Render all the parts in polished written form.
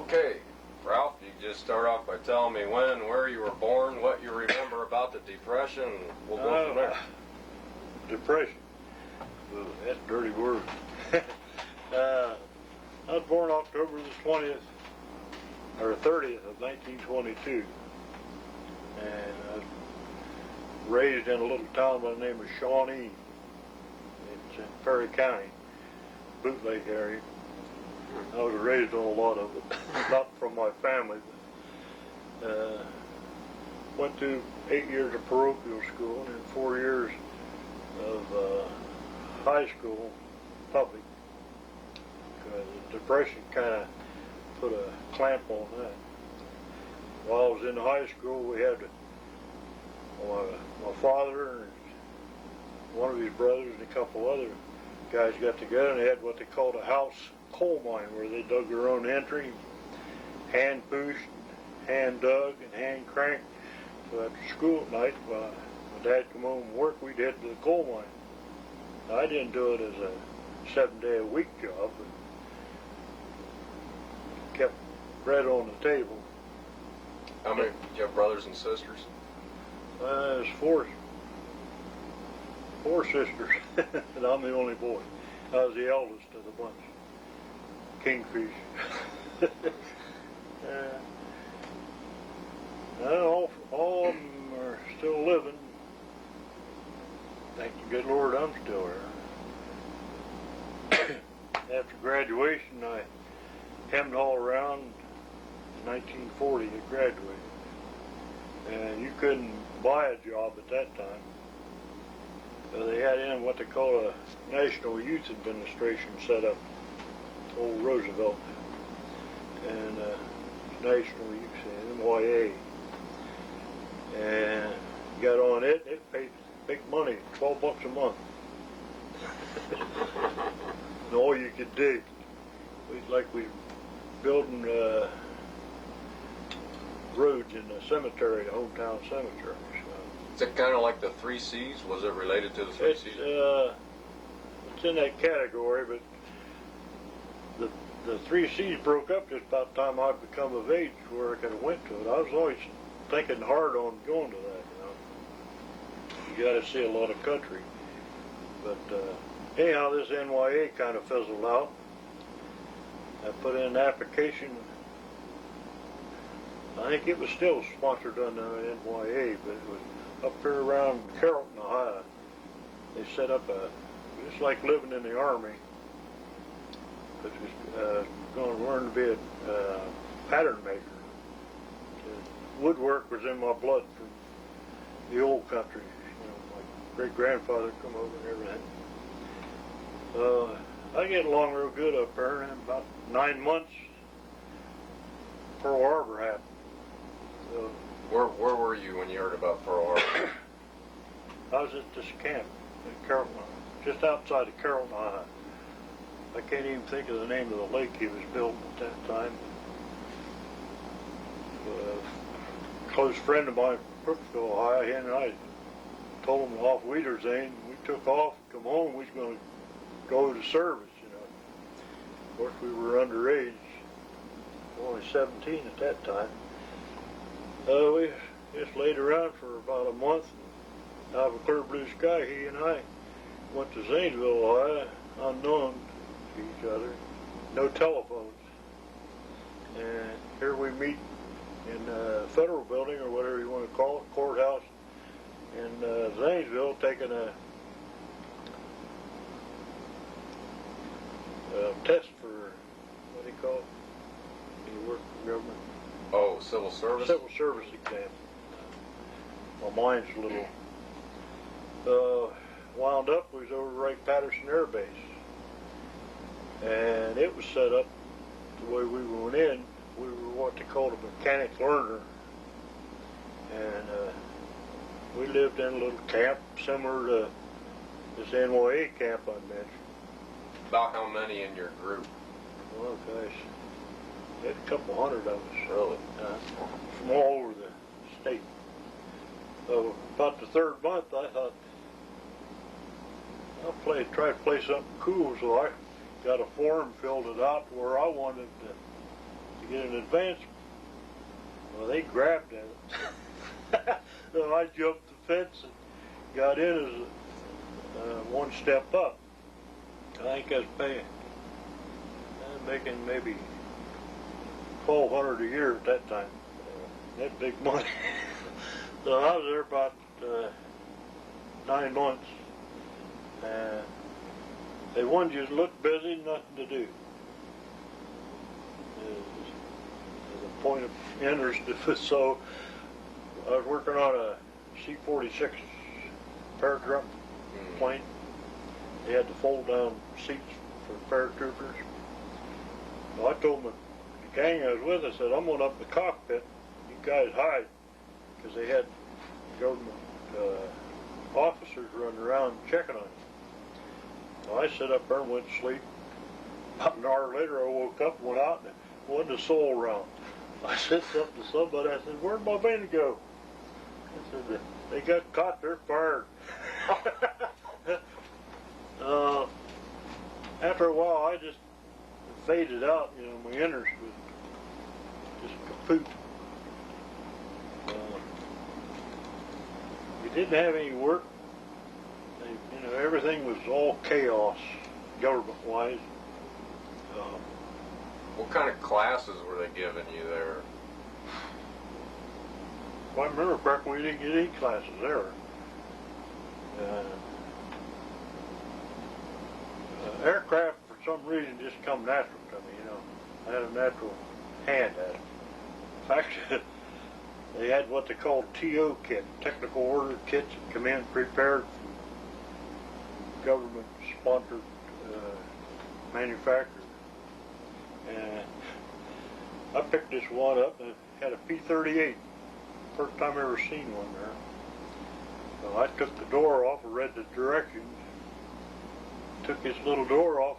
Okay, Ralph, you just start off by telling me when and where you were born, what you remember about the Depression, and we'll go from there. Depression. Ooh, that's a dirty word. I was born October the 20th, or 30th of 1922. And I was raised in a little town by the name of Shawnee. It's in Perry County, Boot Lake area. I was raised on a lot of it, not from my family. But, went through 8 years of parochial school and then 4 years of high school, public. The Depression kind of put a clamp on that. While I was in high school, we had my father and one of his brothers and a couple other guys got together and they had what they called a house coal mine, where they dug their own entry, hand pushed, hand dug, and hand cranked. So after school at night, my dad come home from work, we'd head to the coal mine. I didn't do it as a 7-day-a-week job, but kept bread on the table. How many? Do you have brothers and sisters? There's four sisters, and I'm the only boy. I was the eldest of the bunch. Kingfish. All of them are still living. Thank the good Lord I'm still here. After graduation, I hemmed all around. In 1940, I graduated. And you couldn't buy a job at that time. So they had in what they call a National Youth Administration set up. Old Roosevelt and National Youth, NYA, and got on it. It paid big money, $12 a month, and all you could dig. We building roads in the cemetery, the hometown cemetery. So. Is it kind of like the 3 C's? Was it related to the 3 C's? It's in that category, but the 3 C's broke up just about the time I'd become of age where I could have went to it. I was always thinking hard on going to that, you know. You got to see a lot of country. But anyhow, this NYA kind of fizzled out. I put in an application. I think it was still sponsored under NYA, but it was up there around Carrollton, Ohio. They set up it's like living in the Army. But was going to learn to be a pattern maker. Woodwork was in my blood from the old country. You know, my great-grandfather come over and everything. I get along real good up there, and in about 9 months, Pearl Harbor happened. So, where were you when you heard about Pearl Harbor? I was at this camp in Carrollton, just outside of Carrollton, Ohio. I can't even think of the name of the lake he was building at that time. A close friend of mine from Brooksville, Ohio, he and I told him off Wiedersehen. We took off, come home, we was going to go to service, you know. Of course, we were underage, only 17 at that time. We just laid around for about a month. Out of a clear blue sky, he and I went to Zanesville, Ohio, unknown to each other, no telephones. And here we meet in the federal building, or whatever you want to call it, courthouse in Zanesville, taking a test for, what do you call it? You work for government? Oh, civil service? Civil service exam. My mind's a little wound up. We was over Wright-Patterson Air Base. And it was set up the way we went in. We were what they called a mechanic learner. And we lived in a little camp similar to this NYA camp I mentioned. About how many in your group? Well, gosh, we had a couple hundred of us. Really? From all over the state. So about the third month, I thought, I'll try to play something cool. So I got a form, filled it out where I wanted to to get an advancement. Well, they grabbed at it. So I jumped the fence and got in as one step up. I think I was making maybe $1,200 a year at that time. That big money. So I was there about 9 months. They wanted you to look busy, nothing to do. The point of interest. So I was working on a C-46 paradrop plane. They had to fold down seats for paratroopers. So I told the gang I was with, I said, I'm going up in the cockpit. You guys hide. Because they had government officers running around checking on you. So I sat up there and went to sleep. About an hour later, I woke up, went out, and there wasn't a soul around. I said something to somebody. I said, where'd my men go? I said, they got caught. They're fired. After a while, I just faded out. You know, my interest was just kaput. We didn't have any work. You know, everything was all chaos, government-wise. What kind of classes were they giving you there? Well, I remember back when we didn't get any classes there. Aircraft, for some reason, just come natural to me, you know. I had a natural hand at it. In fact, they had what they called TO kit, technical order kits that come in prepared from government-sponsored manufacturers. And I picked this one up and it had a P-38. First time I ever seen one there. So I took the door off and read the directions. Took this little door off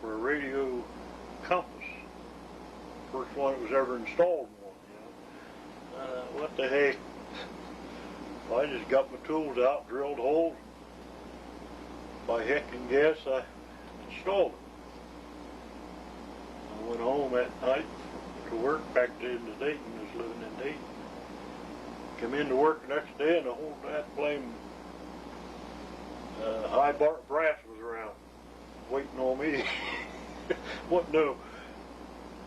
for a radio compass. First one that was ever installed in one, you know. What the heck? I just got my tools out, drilled holes. By heck and guess, I installed it. I went home that night to work back into Dayton. I was living in Dayton. Come into work the next day and the whole that blame high bar brass was around, waiting on me. What no?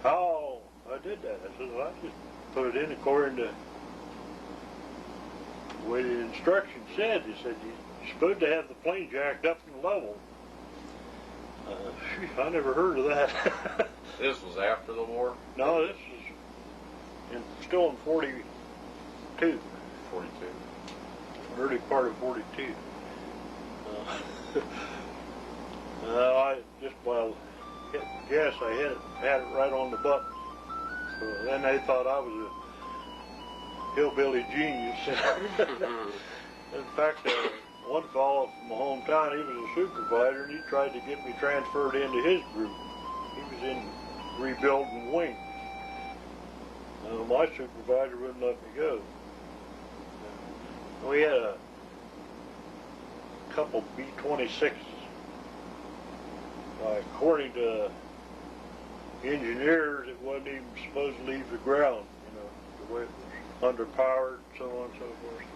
How I did that? I said, well, I just put it in according to the way the instructions said. They said you're supposed to have the plane jacked up and level. I never heard of that. This was after the war? No, this is still in 42. 42. Early part of 42. I just, well, guess I had it right on the button. So then they thought I was a hillbilly genius. In fact, one fellow from my hometown, he was a supervisor, and he tried to get me transferred into his group. He was in rebuilding wings. My supervisor wouldn't let me go. We had a couple B-26s. According to engineers, it wasn't even supposed to leave the ground, you know, the way it was underpowered, so on and so forth.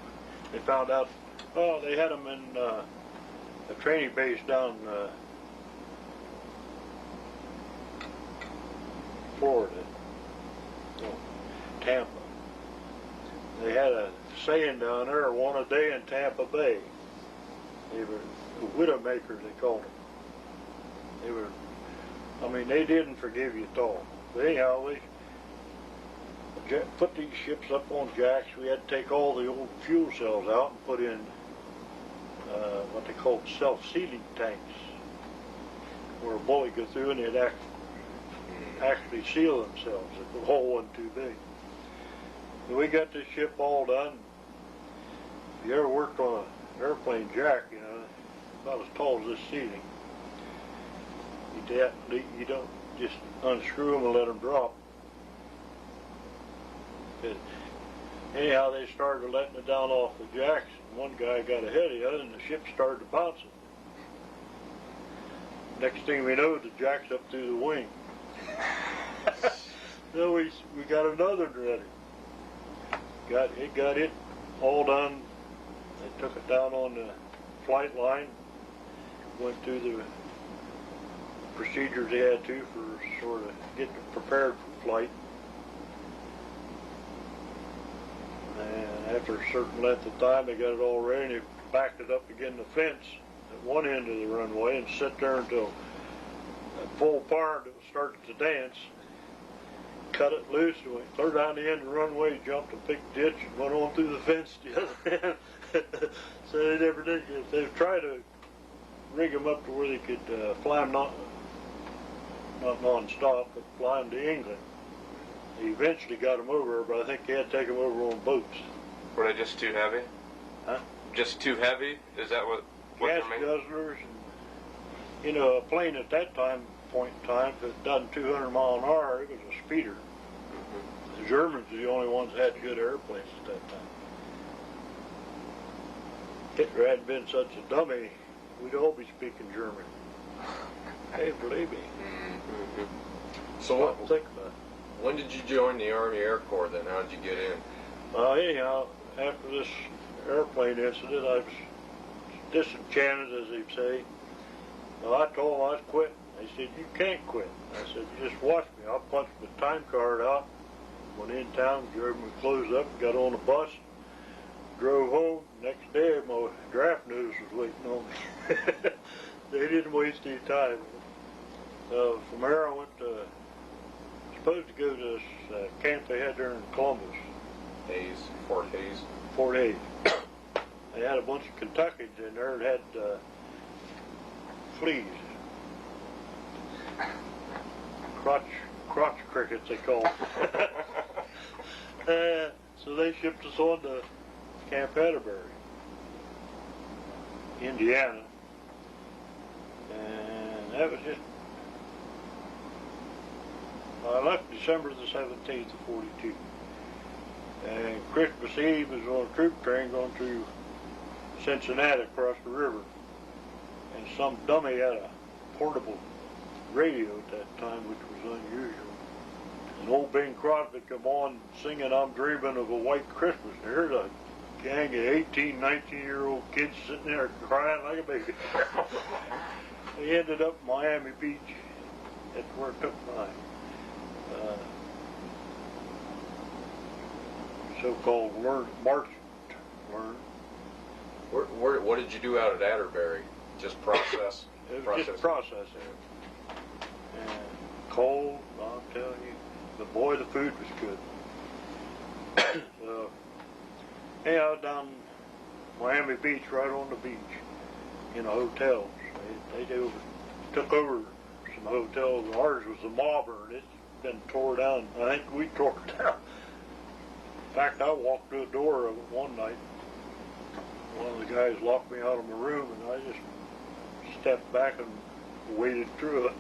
They found out, oh, they had them in a training base down Florida, no, Tampa. They had a saying down there, one a day in Tampa Bay. They were widowmakers, they called them. They were, I mean, they didn't forgive you at all. But anyhow, we put these ships up on jacks. We had to take all the old fuel cells out and put in what they called self-sealing tanks, where a bullet go through and they'd actually seal themselves if the hole wasn't too big. So we got this ship all done. If you ever worked on an airplane jack, you know, about as tall as this ceiling, you don't just unscrew them and let them drop. But anyhow, they started letting it down off the jacks, and one guy got ahead of the other, and the ship started bouncing. Next thing we know, the jack's up through the wing. So we got another ready. Got it all done. They took it down on the flight line. Went through the procedures they had to for sort of getting it prepared for flight. And after a certain length of time, they got it all ready, and they backed it up against the fence at one end of the runway and sat there until at full power it started to dance. Cut it loose and went clear down the end of the runway, jumped a big ditch and went on through the fence the other end. So they never did. They've tried to rig them up to where they could fly them not non-stop, but fly them to England. They eventually got them over, but I think they had to take them over on boats. Were they just too heavy? Huh? Just too heavy? Is that what Gas they're making? guzzlers. And, a plane at that point in time, if it done 200 mile an hour, it was a speeder. The Germans were the only ones that had good airplanes at that time. Hitler hadn't been such a dummy, we'd all be speaking German. Hey, believe me. So What think about it. when did you join the Army Air Corps then? How did you get in? Anyhow, after this airplane incident, I was disenchanted, as they say. Well, I told them I was quitting. They said, you can't quit. I said, you just watch me. I punched my time card out, went in town, drove my clothes up, got on the bus, drove home. Next day, my draft news was waiting on me. They didn't waste any time. From there, I went to, supposed to go to this camp they had there in Columbus. Fort Hayes. Fort Hayes. They had a bunch of Kentuckians in there that had fleas. Crotch crickets, they call them. So they shipped us on to Camp Atterbury, Indiana. And that was just, I left December the 17th of 42. And Christmas Eve was on a troop train going through Cincinnati across the river. And some dummy had a portable radio at that time, which was unusual. And old Bing Crosby come on singing I'm Dreaming of a White Christmas. And here's a gang of 18, 19-year-old kids sitting there crying like a baby. They ended up in Miami Beach. That's where it took mine. So-called marching. What did you do out at Atterbury? Just process? It was just processing. And cold, I'll tell you. But boy, the food was good. So, hey, I was down Miami Beach, right on the beach, in a hotel. They took over some hotels. Ours was the Mauburn. It's been tore down. I think we tore it down. In fact, I walked through the door of it one night. One of the guys locked me out of my room, and I just stepped back and waded through it.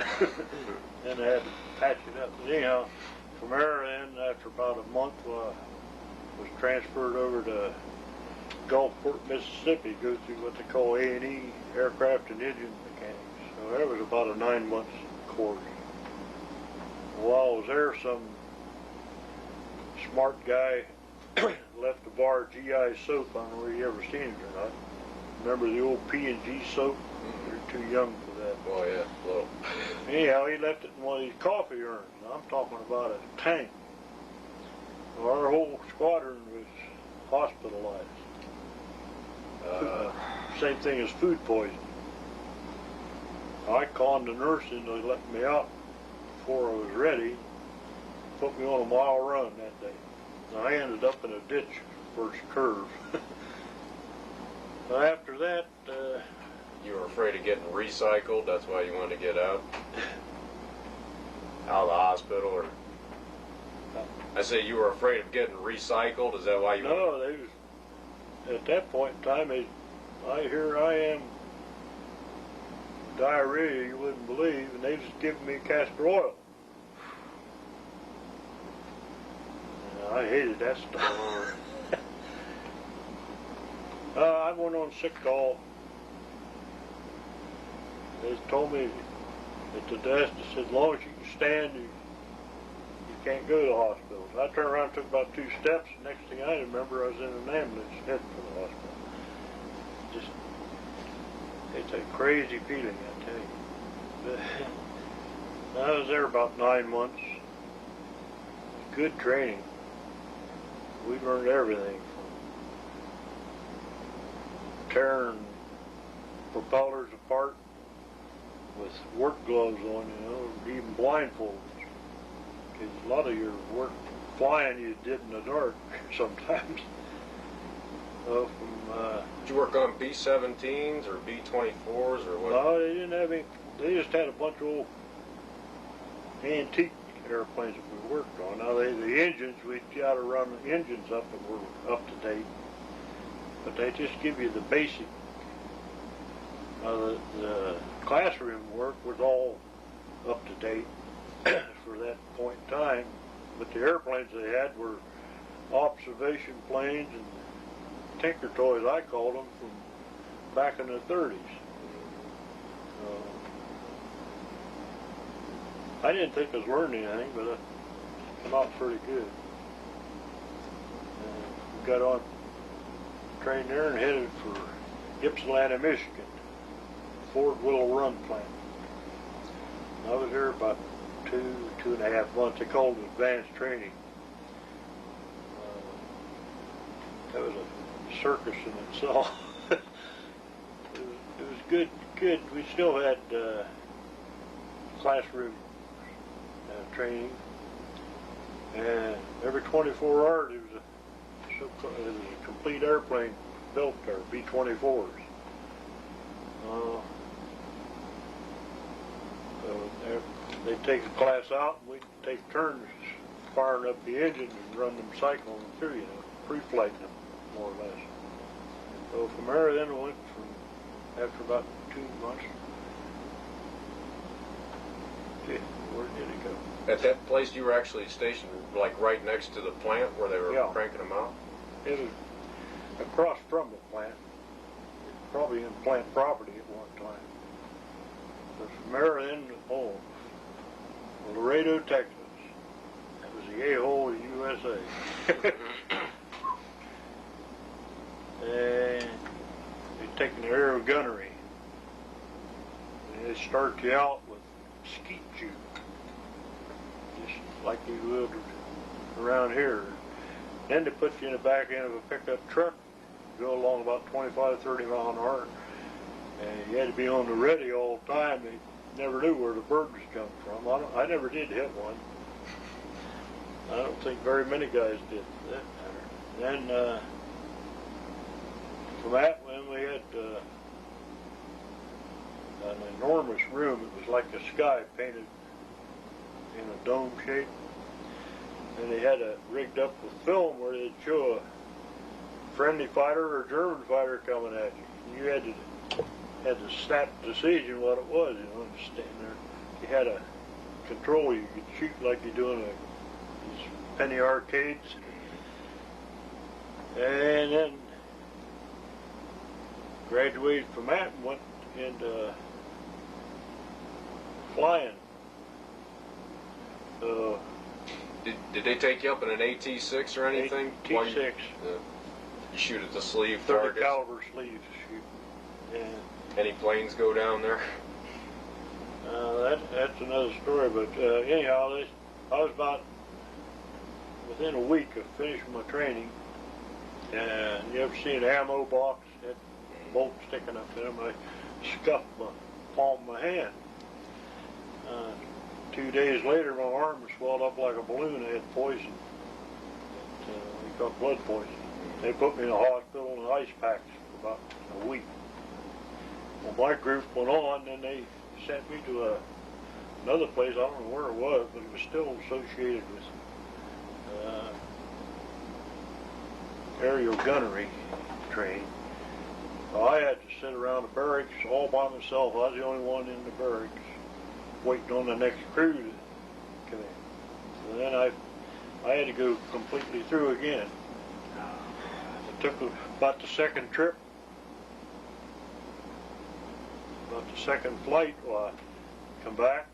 Then I had to patch it up. But anyhow, from there, then, after about a month, was transferred over to Gulfport, Mississippi, go through what they call A&E, Aircraft and Engine Mechanics. So that was about a 9-month course. While I was there, some smart guy left the bar GI soap. I don't know whether you ever seen it or not. Remember the old P&G soap? You're too young for that. Oh yeah, little. Anyhow, he left it in one of these coffee urns. I'm talking about a tank. Well, our whole squadron was hospitalized. Same thing as food poisoning. I conned the nurse into letting me out before I was ready. Put me on a mile run that day. And I ended up in a ditch first curve. After that, You were afraid of getting recycled, that's why you wanted to get out? Out of the hospital, or? I say you were afraid of getting recycled, is that why you wanted? no, they was, at that point in time, here I am, diarrhea you wouldn't believe, and they was giving me castor oil. And I hated that stuff. I went on sick call. They told me at the desk, they said, as long as you can stand, you can't go to the hospital. I turned around and took about 2 steps. Next thing I remember, I was in an ambulance heading for the hospital. Just, it's a crazy feeling, I tell you. But I was there about 9 months. Good training. We learned everything from tearing propellers apart with work gloves on, even blindfolds. Because a lot of your work flying you did in the dark sometimes. Did you work on B-17s or B-24s or what? No, they didn't have any. They just had a bunch of old antique airplanes that we worked on. Now, the engines, we got to run the engines up that were up to date. But they just give you the basic. The classroom work was all up to date for that point in time. But the airplanes they had were observation planes and tinker toys, I called them, from back in the 30s. I didn't think I was learning anything, but I came out pretty good. We got on train there and headed for Ypsilanti, Michigan, Ford Willow Run plant. I was there about 2.5 months. They called it advanced training. That was a circus in itself. it was good. We still had classroom training, and every 24 hours there was a complete airplane built there, B-24s. They'd take the class out, and we'd take turns firing up the engine and run them cycling through, pre-flighting them, more or less. So from there, then we went after about 2 months. Where did it go? At that place, you were actually stationed, like right next to the plant where they were cranking them out? It was across from the plant, probably in plant property at one time. But from there, then, Laredo, Texas. That was the a-hole of USA. And they'd taken the aero gunnery. And they start you out with skeet shoot, just like you would around here. Then they put you in the back end of a pickup truck, go along about 25, 30 mile an hour, and you had to be on the ready all the time. They never knew where the birds come from. I never did hit one. I don't think very many guys did for that matter. Then from that one we had an enormous room. It was like the sky painted in a dome shape. And they had it rigged up with film where they'd show a friendly fighter or German fighter coming at you. And you had to snap decision what it was, and stand there. You had a control. You could shoot like you're doing these penny arcades. And then graduated from that and went into flying. Did they take you up in an AT-6 or anything? AT-6. You shoot at the sleeve 30 targets? caliber sleeves shoot. And any planes go down there? that's another story. But anyhow, I was about within a week of finishing my training. And you ever see an ammo box? That bolt sticking up in them. I scuffed my palm of my hand. 2 days later, my arm swelled up like a balloon. I had poison. We got blood poison. They put me in a hospital in ice packs for about a week. Well, my group went on, and they sent me to another place. I don't know where it was, but it was still associated with aerial gunnery training. So I had to sit around the barracks all by myself. I was the only one in the barracks, waiting on the next crew to come in. So then I had to go completely through again. It took about the second trip, about the second flight. Well, I come back,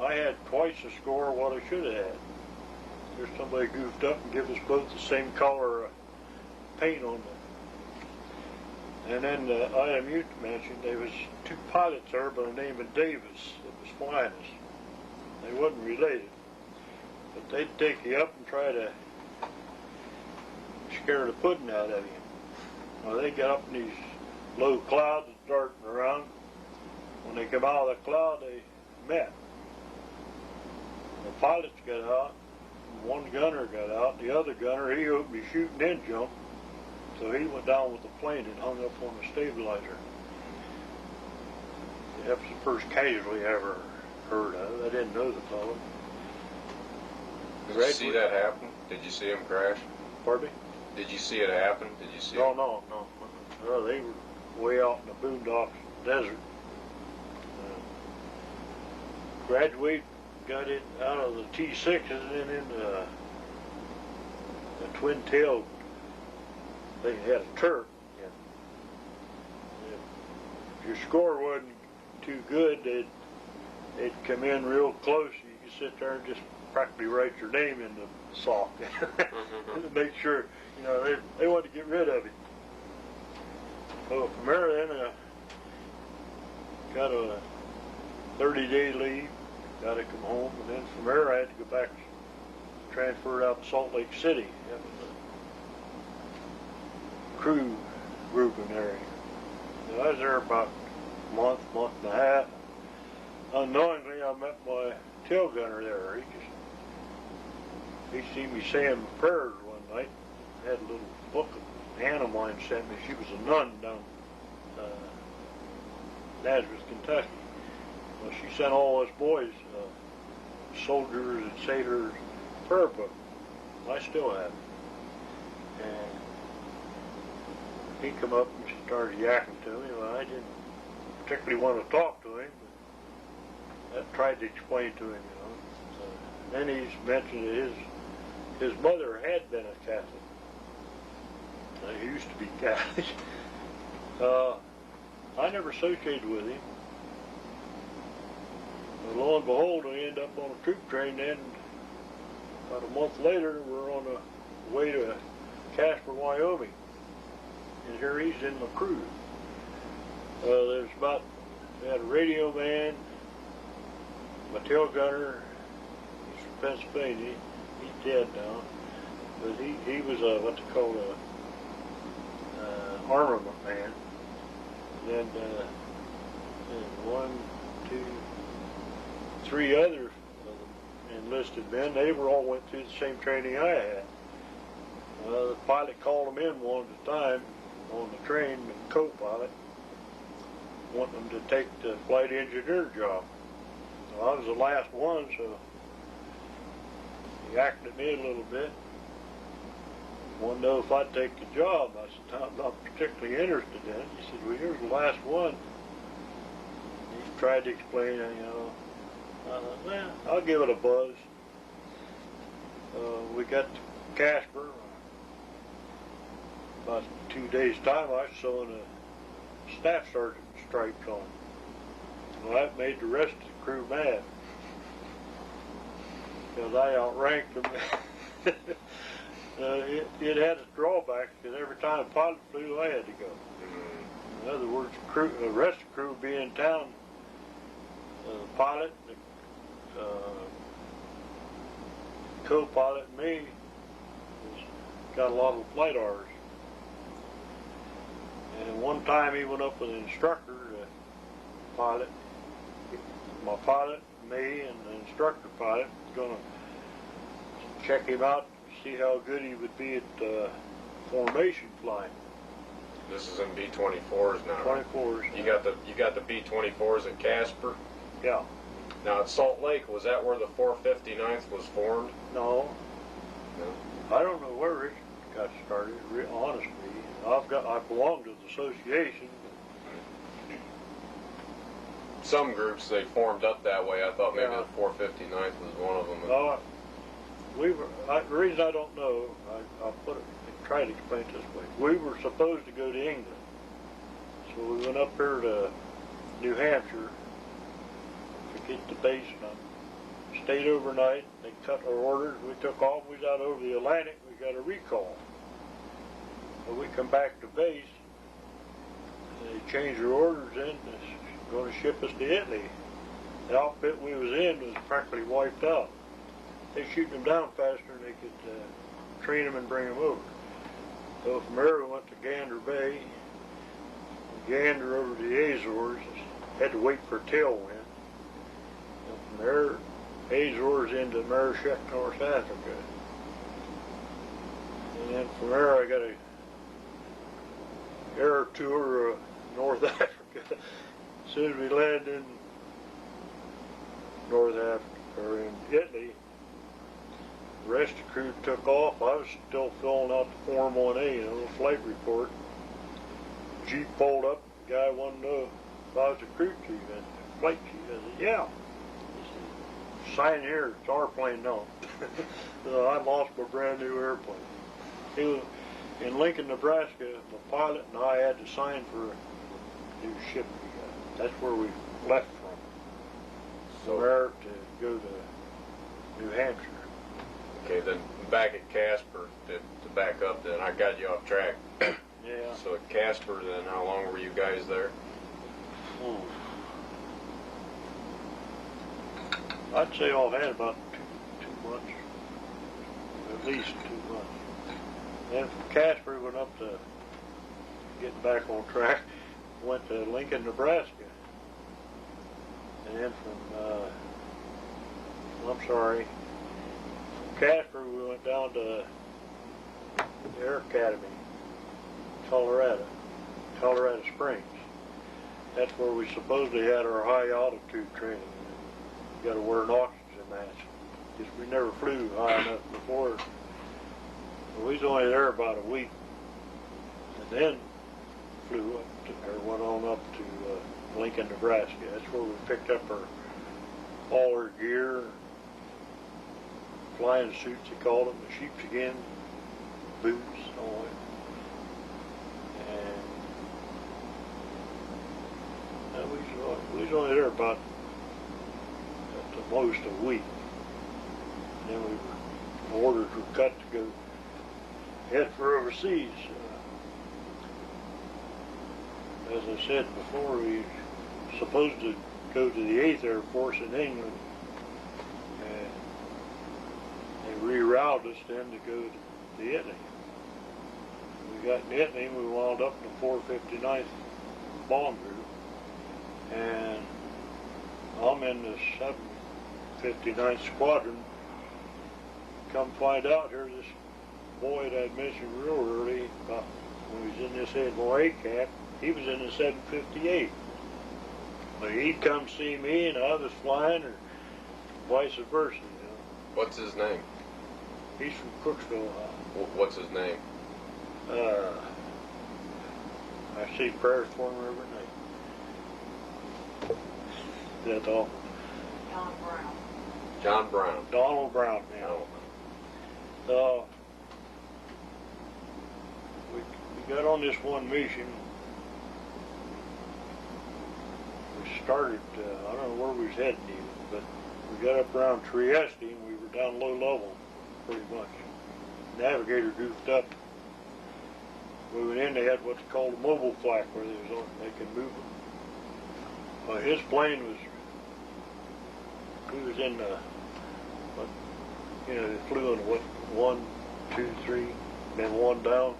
I had twice the score of what I should have had. there's somebody goofed up and give us both the same color paint on them. And then the item you mentioned, there was two pilots there by the name of Davis that was flying us. They wasn't related, but they'd take you up and try to scare the pudding out of you. Well, they got up in these low clouds darting around. When they come out of the cloud, they met. The pilots got out, one gunner got out, the other gunner, he opened his shooting end jump, so he went down with the plane and hung up on the stabilizer. That was the first casualty I ever heard of. I didn't know the fellow. Did you see that happen? Did you see him crash? Pardon me? Did you see it happen? Did you see No, it? no. They were way out in the boondocks, desert. Graduate, got it out of the T6 and then in the twin-tailed. They had a turret. Yeah. If your score wasn't too good, they'd come in real close. You could sit there and just practically write your name in the sock to make sure, they wanted to get rid of it. So from there, then got a 30-day leave, got to come home, and then from there I had to go back, transferred out to Salt Lake City. That was a crew grouping area. I was there about a month and a half. Unknowingly, I met my tail gunner there. He seen me saying prayers one night. I had a little book an aunt of mine sent me. She was a nun down Nazareth, Kentucky. Well, she sent all us boys, soldiers and sailors, prayer book. I still have it. And he come up and started yakking to me. Well, I didn't particularly want to talk to him, but I tried to explain to him, So, then he's mentioned that his mother had been a Catholic. He used to be Catholic. I never associated with him. But lo and behold, I end up on a troop train then. About a month later, we're on the way to Casper, Wyoming. And here he's in the crew. We had a radio man, my tail gunner, he's from Pennsylvania. He's dead now. But he was what they call a armament man. And one, two, three other enlisted men, they all went through the same training I had. The pilot called them in one at a time on the train, the co-pilot, wanting them to take the flight engineer job. Well, I was the last one, so he acted at me a little bit. Wanted to know if I'd take the job. I said, I'm not particularly interested in it. He said, well, you're the last one. He tried to explain, well, I'll give it a buzz. We got to Casper. About 2 days' time, I was sewing a staff sergeant stripes on. Well, that made the rest of the crew mad. Because I outranked them. It had its drawbacks, because every time a pilot flew, I had to go. In other words, the rest of the crew would be in town. The pilot, the co-pilot, and me got a lot of flight hours. And one time he went up with an instructor, the pilot, my pilot, me, and the instructor pilot was going to check him out, see how good he would be at formation flying. This is in B-24s now. 24s. You got the B-24s at Casper. Yeah. Now at Salt Lake, was that where the 459th was formed? No. No. I don't know where it got started. Honestly, I belong to the association. Some groups they formed up that way. I thought maybe Yeah. the 459th was one of them. No, the reason I don't know, I'll try to explain it this way. We were supposed to go to England. So we went up here to New Hampshire, forget the base, and I'm stayed overnight. They cut our orders. We took off. We was out over the Atlantic. We got a recall. So we come back to base. They changed their orders in. They're going to ship us to Italy. The outfit we was in was practically wiped out. They shooting them down faster than they could train them and bring them over. So from there we went to Gander Bay. Gander over to the Azores. Had to wait for tailwind. And from there, Azores into Marishek, North Africa. And then from there I got a air tour of North Africa. As soon as we landed in North Africa, or in Italy, the rest of the crew took off. I was still filling out the Form 1A, the flight report. Jeep pulled up, the guy wanted to know if I was a crew chief and the flight chief. I said, yeah. He said, sign here, it's our plane now. So I lost my brand new airplane. He was in Lincoln, Nebraska, the pilot and I had to sign for a new ship we got. That's where we left from. From there to go to New Hampshire. Okay, then back at Casper, to back up then, I got you off track. Yeah. So at Casper then, how long were you guys there? I'd say offhand about two months. At least 2 months. Then from Casper we went up to getting back on track. Went to Lincoln, Nebraska. And then from from Casper we went down to the Air Academy, Colorado Springs. That's where we supposedly had our high altitude training. You got to wear an oxygen mask. Just we never flew high enough before. We was only there about a week, and then flew up to, or went on up to Lincoln, Nebraska. That's where we picked up all our gear, flying suits they called them, the sheepskin boots, all that. And we was only there about at the most a week. And then orders were cut to go head for overseas. As I said before, we were supposed to go to the 8th Air Force in England. And they rerouted us then to go to Italy. We got in Italy and we wound up in the 459th Bomb Group. And I'm in the 759th Squadron. Come find out, here this boy that I mentioned real early, about when he was in this Admiral A camp, he was in the 758. But he'd come see me and I was flying, or vice versa, you know. What's his name? He's from Cooksville, Ohio. What's his name? I say prayers for him every night. That's all. John Brown. John Brown. Donald Brown, man. Oh. We got on this one mission. We started, I don't know where we was heading even, but we got up around Trieste and we were down low level, pretty much. Navigator goofed up. We went in, they had what's called a mobile flak where they could move them. His plane was, he was in the, they flew in what, 1, 2, 3, then one down.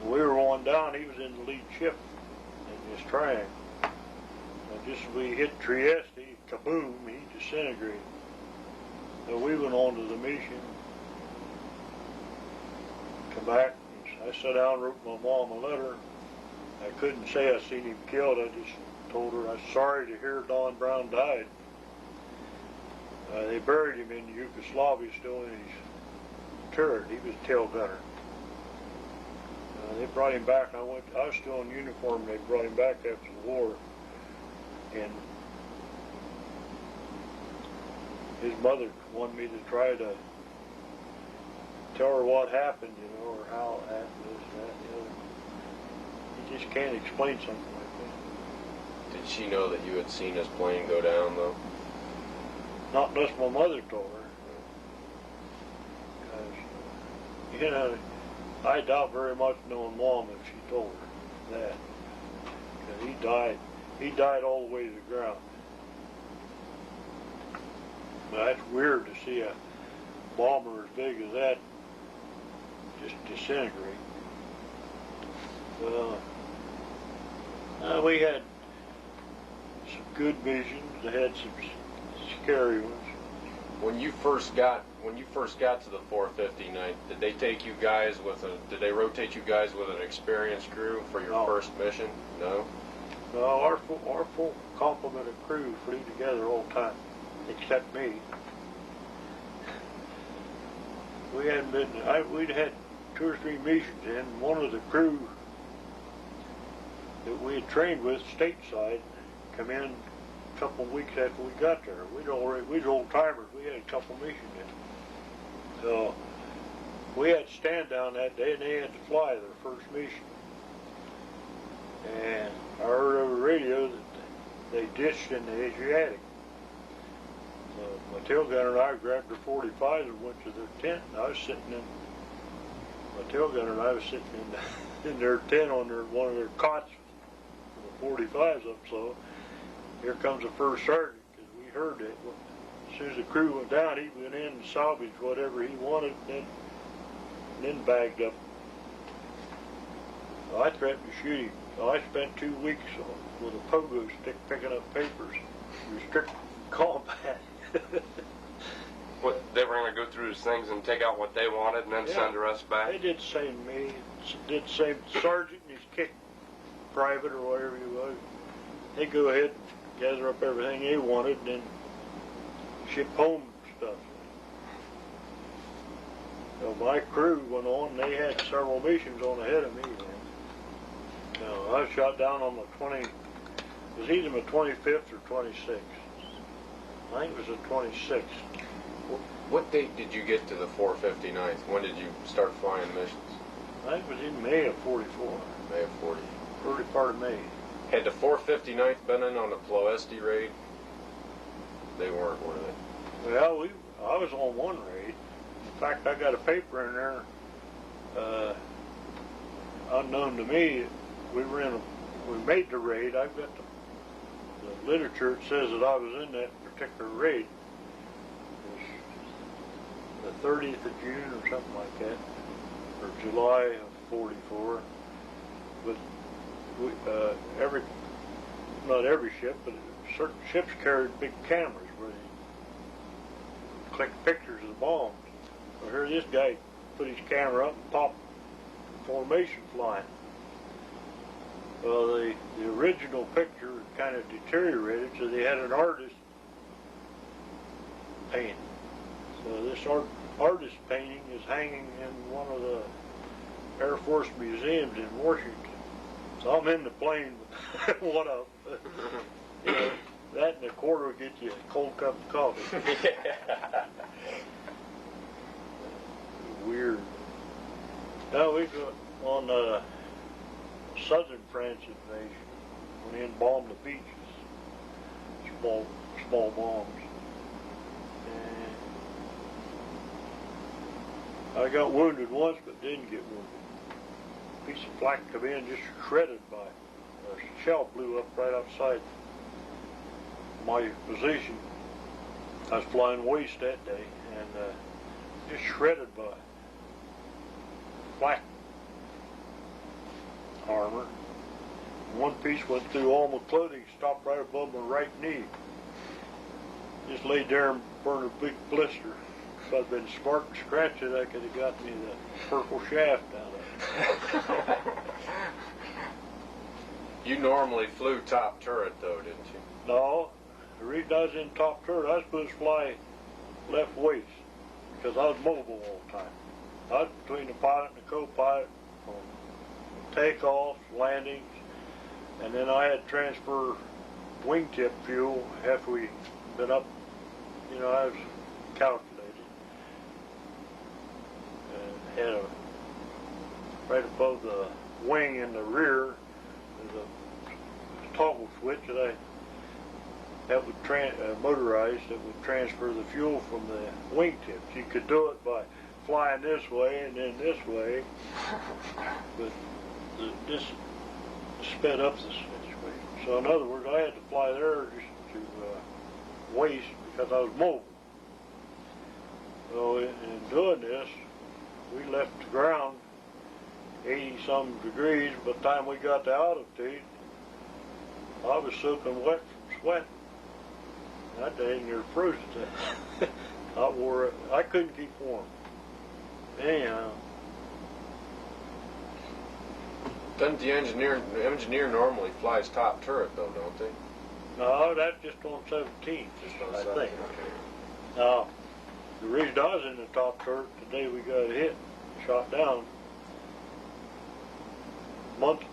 We were one down, he was in the lead ship in this triangle. And just as we hit Trieste, kaboom, he disintegrated. So we went on to the mission, come back, and I sat down and wrote my mom a letter. I couldn't say I seen him killed, I just told her I was sorry to hear Don Brown died. They buried him in Yugoslavia still in his turret. He was a tail gunner. They brought him back. I was still in uniform. They brought him back after the war. And his mother wanted me to try to tell her what happened, or how it happened, this, that, the other. You just can't explain something like that. Did she know that you had seen his plane go down, though? Not unless my mother told her. 'Cause, you know, I doubt very much knowing Mom if she told her that. 'Cause he died all the way to the ground. But that's weird to see a bomber as big as that just disintegrate. We had some good visions. They had some scary ones. When you first got to the 459th, did they take you guys did they rotate you guys with an experienced crew for your first mission? No? No, our full complement of crew flew together all the time, except me. We'd had 2 or 3 missions, and one of the crew that we had trained with stateside come in a couple of weeks after we got there. We was old timers. We had a couple missions in. So we had to stand down that day, and they had to fly their first mission. And I heard over the radio that they ditched in the Asiatic. So my tail gunner and I grabbed their 45s and went to their tent. And I was sitting my tail gunner and I was sitting in their tent on one of their cots with the 45s up. So here comes the first sergeant, because we heard it. As soon as the crew went down, he went in and salvaged whatever he wanted, and then bagged up. So I threatened to shoot him. So I spent 2 weeks with a pogo stick picking up papers, restricted combat. What, they were going to go through his things and take out what they wanted and then send the rest back? They did the same to me. Did the same to Sergeant and his kick private or whatever he was. They go ahead and gather up everything they wanted and then ship home stuff. So my crew went on, and they had several missions on ahead of me. So I was shot down on the it was either the 25th or 26th. I think it was the 26th. What date did you get to the 459th? When did you start flying missions? I think it was in May of 44. May of 40. Early part of May. Had the 459th been in on the Ploesti raid? They weren't, were they? Well, I was on one raid. In fact, I got a paper in there, unknown to me. We made the raid. I've got the literature that says that I was in that particular raid. It was the 30th of June or something like that, or July of 44. But not every ship, but certain ships carried big cameras where they click pictures of the bombs. So here this guy put his camera up and popped formation flying. Well, the original picture kind of deteriorated, so they had an artist paint. So this artist painting is hanging in one of the Air Force museums in Washington. So I'm in the plane with one of them. You know, that and a quarter will get you a cold cup of coffee. Weird. Now we go on the southern France invasion. Went in and bombed the beaches. Small bombs. And I got wounded once, but didn't get wounded. A piece of flak come in, just shredded by a shell blew up right outside my position. I was flying waste that day, and just shredded by flak armor. One piece went through all my clothing, stopped right above my right knee. Just laid there and burned a big blister. If I'd been smart and scratched it, I could have got me the purple shaft out of it. You normally flew top turret, though, didn't you? No, the reason I was in top turret, I was supposed to fly left waist because I was mobile all the time. I was between the pilot and the co-pilot on takeoffs, landings, and then I had to transfer wingtip fuel after we been up. You know, I was calculated. And had right above the wing in the rear, there's a toggle switch that I that would motorized that would transfer the fuel from the wingtips. You could do it by flying this way and then this way, but this sped up the situation. So in other words, I had to fly there just to waste because I was mobile. So in doing this, we left the ground 80-some degrees. By the time we got to altitude, I was soaking wet from sweat. I dang near froze to death. I wore it. I couldn't keep warm. Anyhow. Doesn't the engineer normally flies top turret though, don't they? No, that's just on 17. Just on I 17. think. Okay. Now, the reason I was in the top turret the day we got hit, shot down, months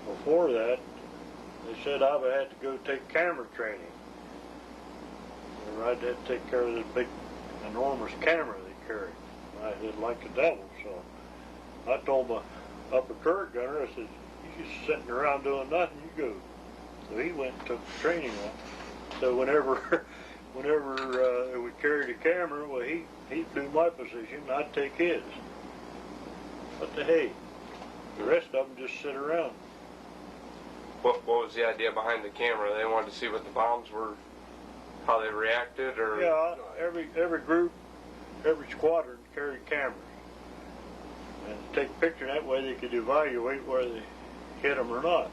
before that, they said I would have to go take camera training. And I'd have to take care of this big, enormous camera they carried. I did like the devil, so I told my upper turret gunner, I said, "You just sitting around doing nothing, you go." So he went and took the training on. So whenever we carried a camera, well, he flew my position, I'd take his. What the hey? The rest of them just sit around. What was the idea behind the camera? They wanted to see what the bombs were, how they reacted, or Yeah, every group, every squadron carried cameras, and to take pictures that way they could evaluate whether they hit them or not.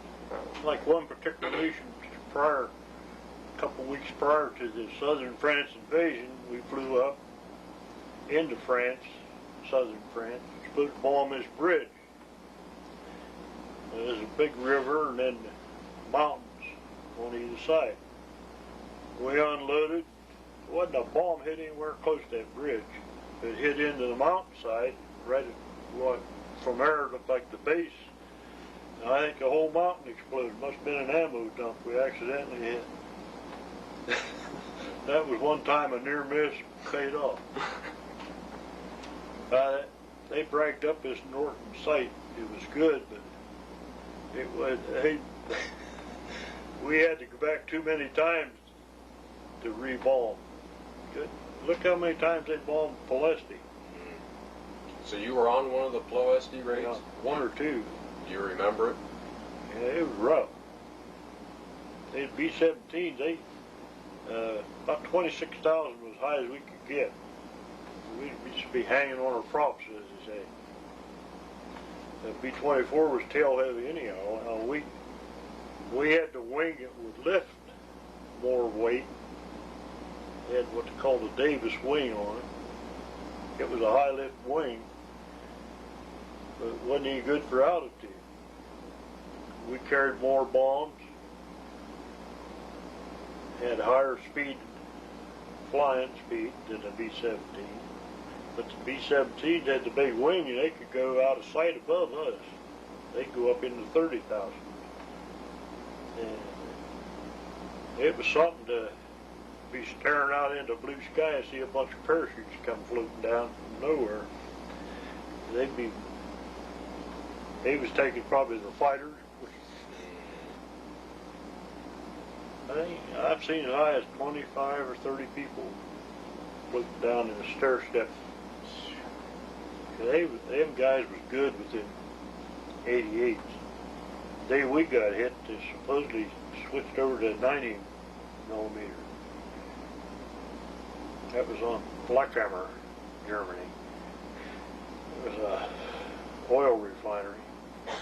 Like one particular mission a couple weeks prior to the southern France invasion, we flew up into France, southern France, supposed to bomb this bridge. There's a big river and then mountains on either side. We unloaded. There wasn't a bomb hit anywhere close to that bridge. It hit into the mountainside, right at what from there it looked like the base. And I think the whole mountain exploded. Must have been an ammo dump we accidentally hit. That was one time a near miss paid off. They bragged up this Norton site. It was good, but it was. We had to go back too many times to re-bomb. Look how many times they bombed Palesti. So you were on one of the Plo-SD raids? Yeah, one or two. Do you remember it? Yeah, it was rough. They'd B-17s. About 26,000 was as high as we could get. We'd just be hanging on our props, as they say. The B-24 was tail heavy anyhow. We had the wing that would lift more weight. It had what they called a Davis wing on it. It was a high lift wing, but it wasn't any good for altitude. We carried more bombs, had higher speed, flying speed than the B-17. But the B-17s had the big wing and they could go out of sight above us. They'd go up into 30,000. And it was something to be staring out into blue sky and see a bunch of parachutes come floating down from nowhere. They was taking probably the fighters. I think I've seen as high as 25 or 30 people floating down in a stair step. Them guys was good with them 88s. The day we got hit, they supposedly switched over to 90 millimeter. That was on Blackhammer, Germany. It was a oil refinery. And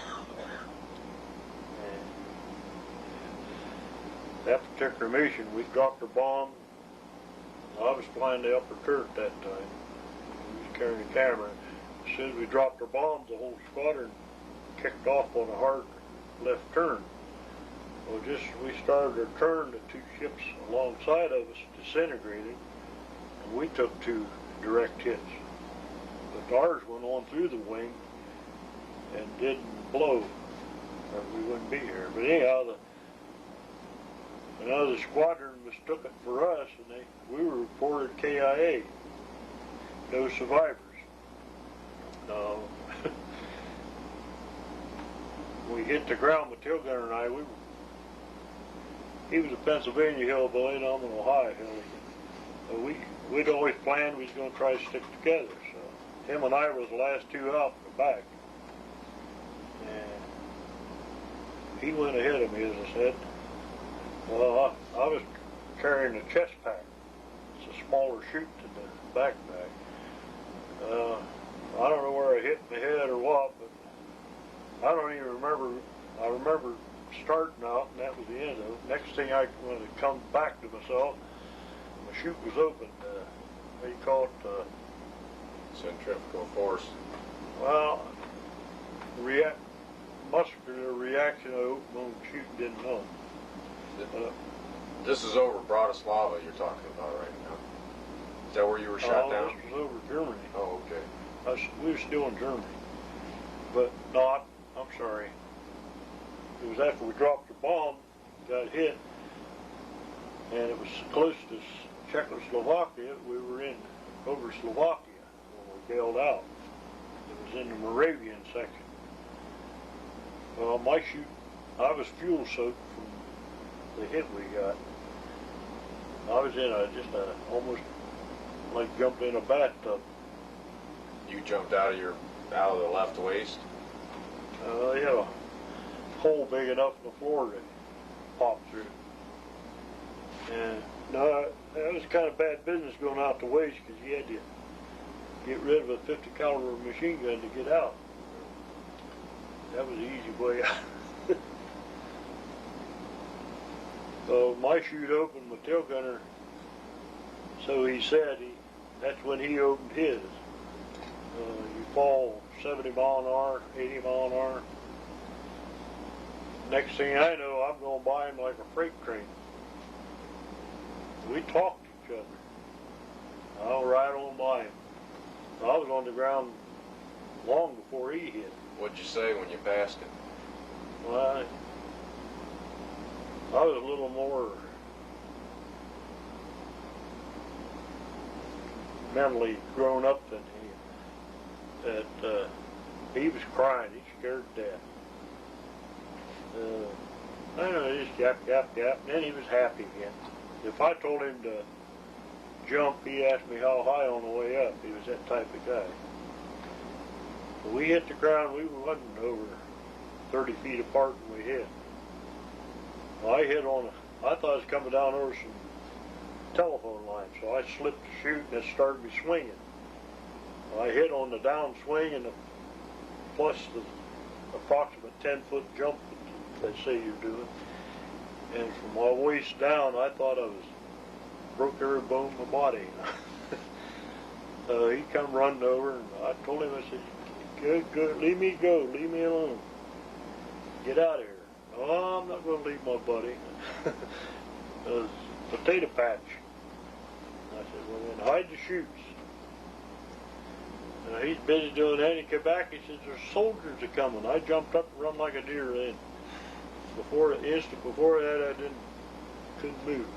that particular mission, we dropped a bomb. I was flying the upper turret that time. We was carrying a camera. As soon as we dropped our bombs, the whole squadron kicked off on a hard left turn. Well, just as we started our turn, the two ships alongside of us disintegrated, and we took two direct hits. But ours went on through the wing and didn't blow, or we wouldn't be here. But anyhow, another squadron mistook it for us, and we were reported KIA. No survivors. No. We hit the ground, the tail gunner and I, he was a Pennsylvania hillbilly and I'm an Ohio hillbilly. We'd always planned we was going to try to stick together. So him and I was the last two out the back. And he went ahead of me, as I said. Well, I was carrying a chest pack. It's a smaller chute than the backpack. I don't know where I hit my head or what, but I don't even remember. I remember starting out, and that was the end of it. Next thing when I come back to myself, my chute was open. What do you call it? Centrifugal force. Well, muscular reaction I opened on the chute and didn't know. This is over Bratislava you're talking about right now. Is that where you were shot down? This was over Germany. Oh, okay. We were still in Germany. But no, I'm sorry. It was after we dropped the bomb, got hit, and it was close to Czechoslovakia. We were over Slovakia when we bailed out. It was in the Moravian section. Well, my chute, I was fuel soaked from the hit we got. I was in almost like jumped in a bathtub. You jumped out of the left waist? They had a hole big enough in the floor to pop through. And no, that was kind of bad business going out the waist because you had to get rid of a 50 caliber machine gun to get out. That was the easy way out. So my chute opened, my tail gunner, so he said, that's when he opened his. You fall 70 mile an hour, 80 mile an hour. Next thing I know, I'm going by him like a freight train. We talked to each other. I'll ride on by him. I was on the ground long before he hit. What'd you say when you passed him? Well, I was a little more mentally grown up than he. He was crying. He scared to death. I don't know, just yap, yap, yap. And then he was happy again. If I told him to jump, he asked me how high on the way up. He was that type of guy. When we hit the ground, we wasn't over 30 feet apart when we hit. Well, I thought I was coming down over some telephone lines, so I slipped the chute and it started me swinging. Well, I hit on the downswing and plus the approximate 10-foot jump that they say you're doing. And from my waist down, I thought I broke every bone in my body. He come running over, and I told him, I said, good, leave me go, leave me alone. Get out of here. Oh, I'm not going to leave my buddy. It was potato patch. I said, well then hide the chutes. He's busy doing that. He came back, he says, there's soldiers are coming. I jumped up and run like a deer then. Instant before that, I couldn't move.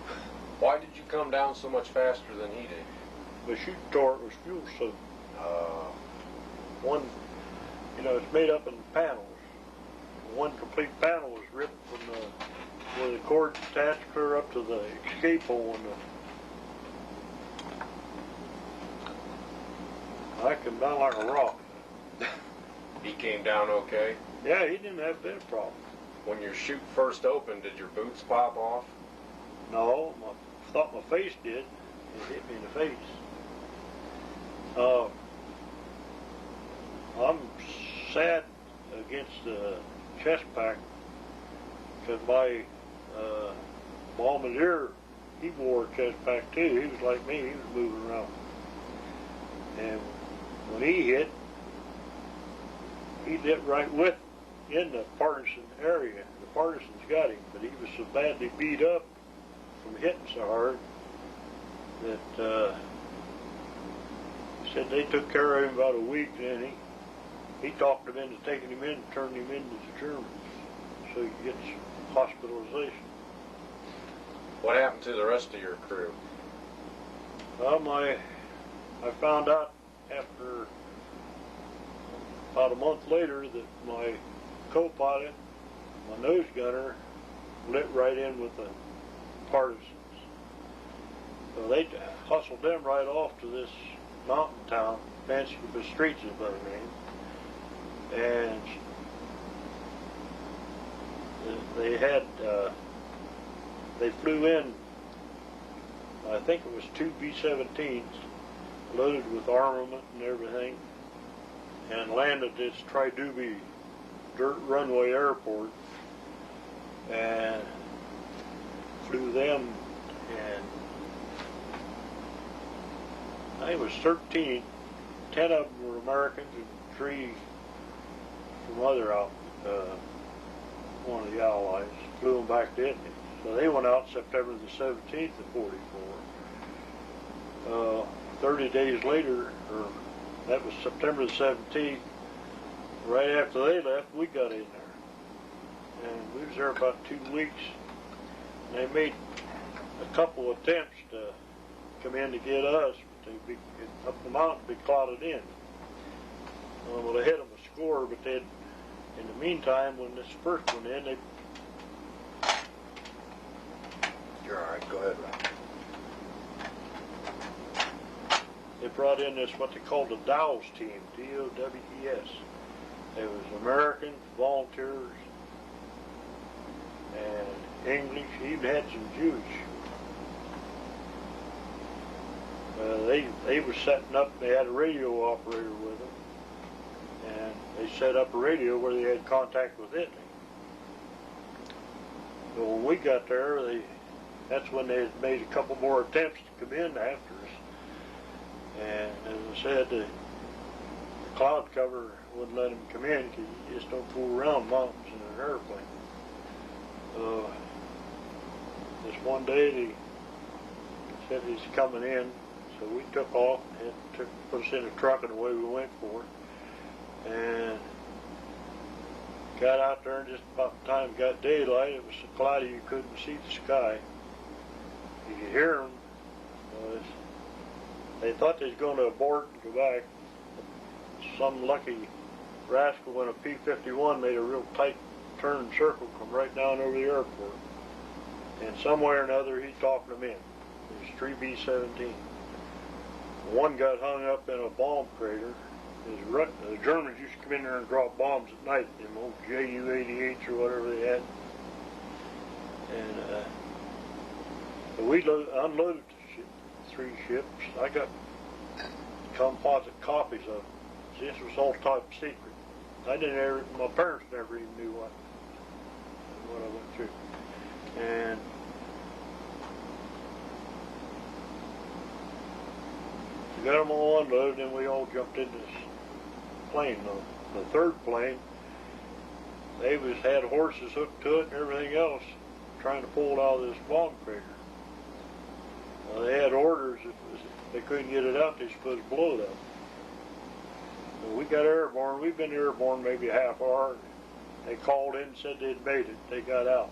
Why did you come down so much faster than he did? The chute torque was fuel soaked. It's made up in panels. One complete panel was ripped from where the cord attached clear up to the escape hole in I came down like a rock. He came down okay? Yeah, he didn't have a bit of problem. When your chute first opened, did your boots pop off? No, I thought my face did. It hit me in the face. I'm sad against the chest pack because my bombardier, he wore a chest pack too. He was like me. He was moving around. And when he hit right in the partisan area. The partisans got him, but he was so badly beat up from hitting so hard that said they took care of him about a week, and then he talked them into taking him in and turning him into the Germans so he gets hospitalization. What happened to the rest of your crew? Well, I found out after about a month later that my co-pilot, my nose gunner, lit right in with a partisans. So they hustled them right off to this mountain town, fancy with streets is by the name, and they had they flew in. I think it was 2 B-17s loaded with armament and everything, and landed at this Tridoobie dirt runway airport, and flew them, and I think it was 13. 10 of them were Americans and 3 from other one of the Allies. Flew them back to Italy. So they went out September the 17th of 44. 30 days later, or that was September the 17th, right after they left, we got in there. And we was there about 2 weeks. And they made a couple attempts to come in to get us, but they'd be up the mountain, be clotted in. Well, they hit them a score, but they'd, in the meantime, when this first one in, they... You're all right. Go ahead, Rob. They brought in this, what they called the Dowes team, D-O-W-E-S. It was Americans, volunteers, and English, even had some Jewish. They were setting up, they had a radio operator with them, and they set up a radio where they had contact with Italy. So when we got there, that's when they had made a couple more attempts to come in after us. And as I said, the cloud cover wouldn't let them come in because you just don't fool around mountains in an airplane. This one day they said he's coming in, so we took off and put us in a truck, and away we went for it. And got out there, and just about the time it got daylight, it was so cloudy you couldn't see the sky. You could hear them. They thought they was going to abort and go back. Some lucky rascal when a P-51 made a real tight turn circle, come right down over the airport. And somewhere or another he talked them in. It was 3 B-17. One got hung up in a bomb crater. The Germans used to come in there and drop bombs at night, them old Ju-88s or whatever they had. And we unloaded 3 ships. I got composite copies of them. This was all top secret. My parents never even knew what I went through. And we got them all unloaded, and we all jumped in this plane. The third plane, they had horses hooked to it and everything else, trying to pull it out of this bomb crater. They had orders if they couldn't get it out, they were supposed to blow it up. So we got airborne. We've been airborne maybe a half hour. They called in and said they'd made it. They got out.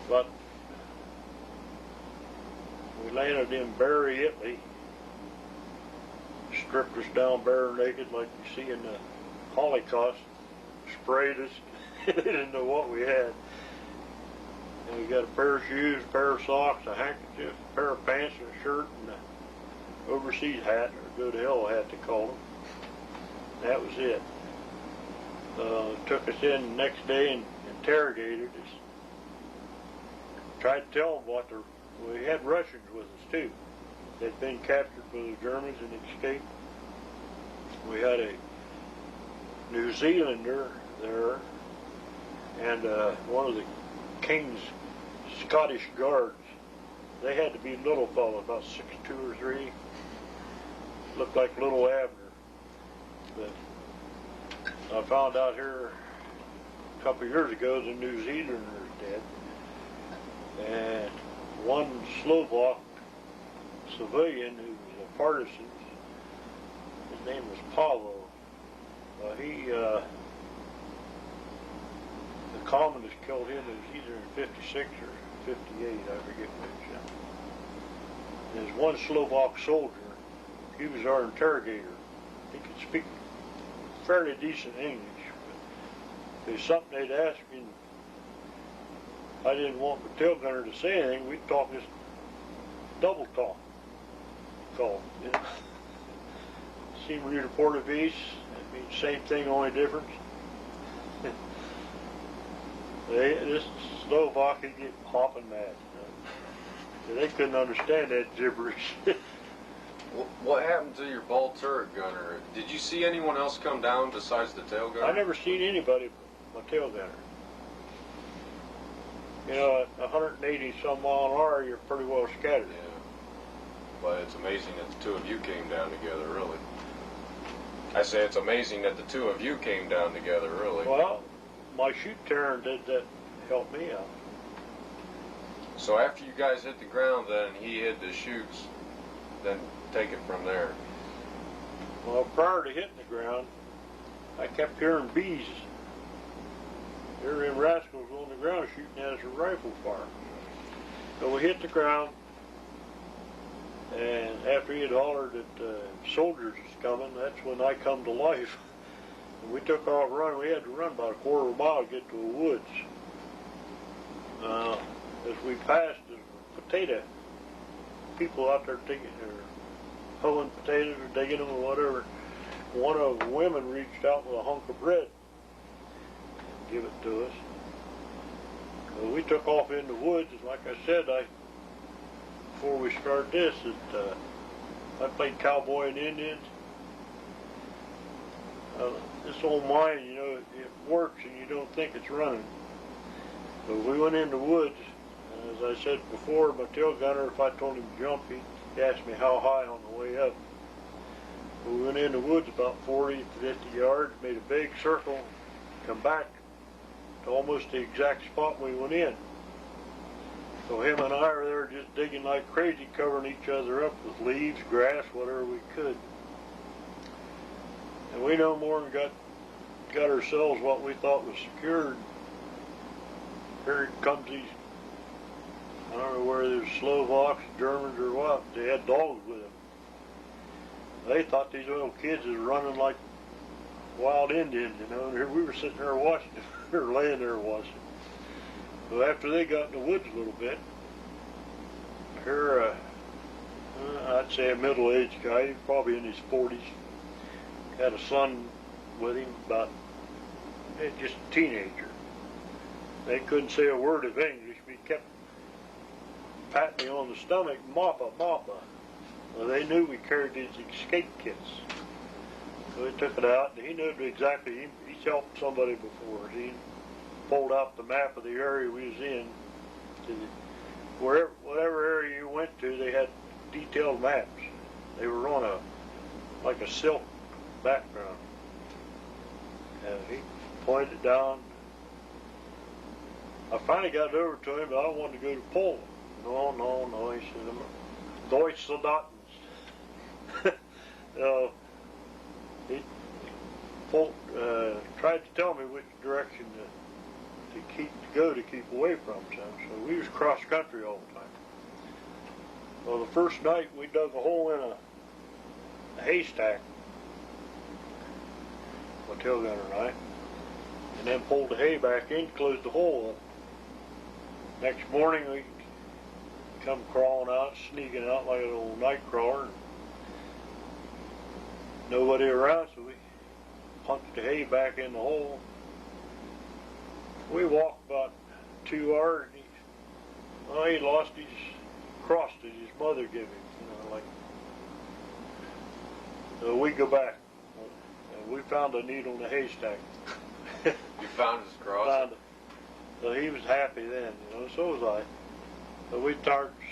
But we landed in Bari, Italy. Stripped us down bare naked like you see in the Holocaust. Sprayed us. They didn't know what we had. And we got a pair of shoes, a pair of socks, a handkerchief, a pair of pants, and a shirt, and an overseas hat, or go to hell hat they call them. That was it. Took us in the next day and interrogated us. Tried to tell them we had Russians with us too. They'd been captured by the Germans and escaped. We had a New Zealander there, and one of the King's Scottish Guards. They had to be little fellows, about 6'2" or 3. Looked like little Abner. But I found out here a couple of years ago the New Zealander is dead. And one Slovak civilian who was a partisan, his name was Pavel. The communists killed him. It was either in 56 or 58, I forget which. There's one Slovak soldier. He was our interrogator. He could speak fairly decent English. But there's something they'd ask him. I didn't want the tail gunner to say anything. We'd talk this double talk. Called, you know. Seam reader portavis. I mean, same thing, only difference. This Slovak would get hopping mad. They couldn't understand that gibberish. What happened to your ball turret gunner? Did you see anyone else come down besides the tail gunner? I never seen anybody but my tail gunner. You know, at 180 some mile an hour, you're pretty well scattered. Yeah. But it's amazing that the two of you came down together, really. I say it's amazing that the two of you came down together, really. Well, my shoot Terran did that, helped me out. So after you guys hit the ground, then he hit the chutes, then take it from there. Well, prior to hitting the ground, I kept hearing bees. There were them rascals on the ground shooting at us with rifle fire. So we hit the ground, and after he had hollered that soldiers was coming, that's when I come to life. And we took off running. We had to run about a quarter of a mile to get to the woods. As we passed the potato people out there digging or hoeing potatoes or digging them or whatever, one of the women reached out with a hunk of bread and gave it to us. So we took off in the woods, and like I said, before we started this, I played cowboy and Indians. This old mine, you know, it works and you don't think it's running. So we went in the woods, and as I said before, my tail gunner, if I told him to jump, he asked me how high on the way up. We went in the woods about 40 to 50 yards, made a big circle, come back to almost the exact spot we went in. So him and I were there just digging like crazy, covering each other up with leaves, grass, whatever we could. And we no more than got ourselves what we thought was secured. Here comes these, I don't know whether they're Slovaks, Germans, or what. They had dogs with them. They thought these little kids was running like wild Indians, you know. And here we were sitting there watching them, or laying there watching. So after they got in the woods a little bit, here, I'd say a middle-aged guy, probably in his 40s, had a son with him, about just a teenager. They couldn't say a word of English, but he kept patting me on the stomach, mappa, mappa. Well, they knew we carried these escape kits. So he took it out, and he knew exactly, he's helped somebody before. He pulled out the map of the area we was in. Whatever area you went to, they had detailed maps. They were on like a silk background. And he pointed it down. I finally got over to him, but I wanted to go to Poland. No, he said, Deutsch Soldaten. He tried to tell me which direction to keep away from. So we was cross country all the time. Well, the first night we dug a hole in a haystack, my tail gunner and I, and then pulled the hay back in, closed the hole up. Next morning we come crawling out, sneaking out like an old night crawler. Nobody around, so we punched the hay back in the hole. We walked about 2 hours, and he lost his cross that his mother gave him, So we go back, and we found a needle in the haystack. You found his cross? Found it. So he was happy then, so was I. So we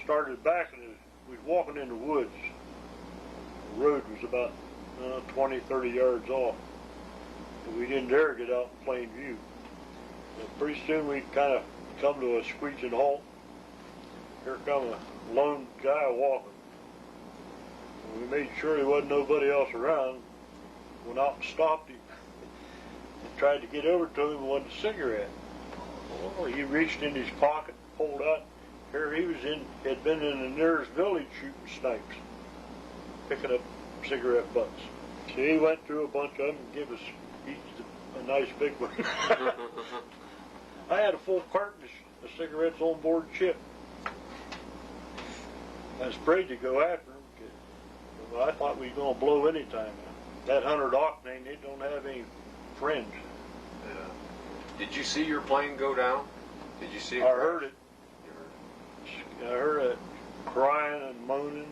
started back, and we was walking in the woods. The road was about 20, 30 yards off. And we didn't dare get out in plain view. But pretty soon we kind of come to a screeching halt. Here come a lone guy walking. And we made sure there wasn't nobody else around. Went out and stopped him. And tried to get over to him and wanted a cigarette. Well, he reached in his pocket, pulled out. Here he was had been in the nearest village shooting snipes, picking up cigarette butts. So he went through a bunch of them and gave us each a nice big one. I had a full carton the cigarettes on board ship. I was afraid to go after them. I thought we was going to blow any time. That 100 octane, they don't have any friends. Did you see your plane go down? Did you see it? I heard it. I heard it crying and moaning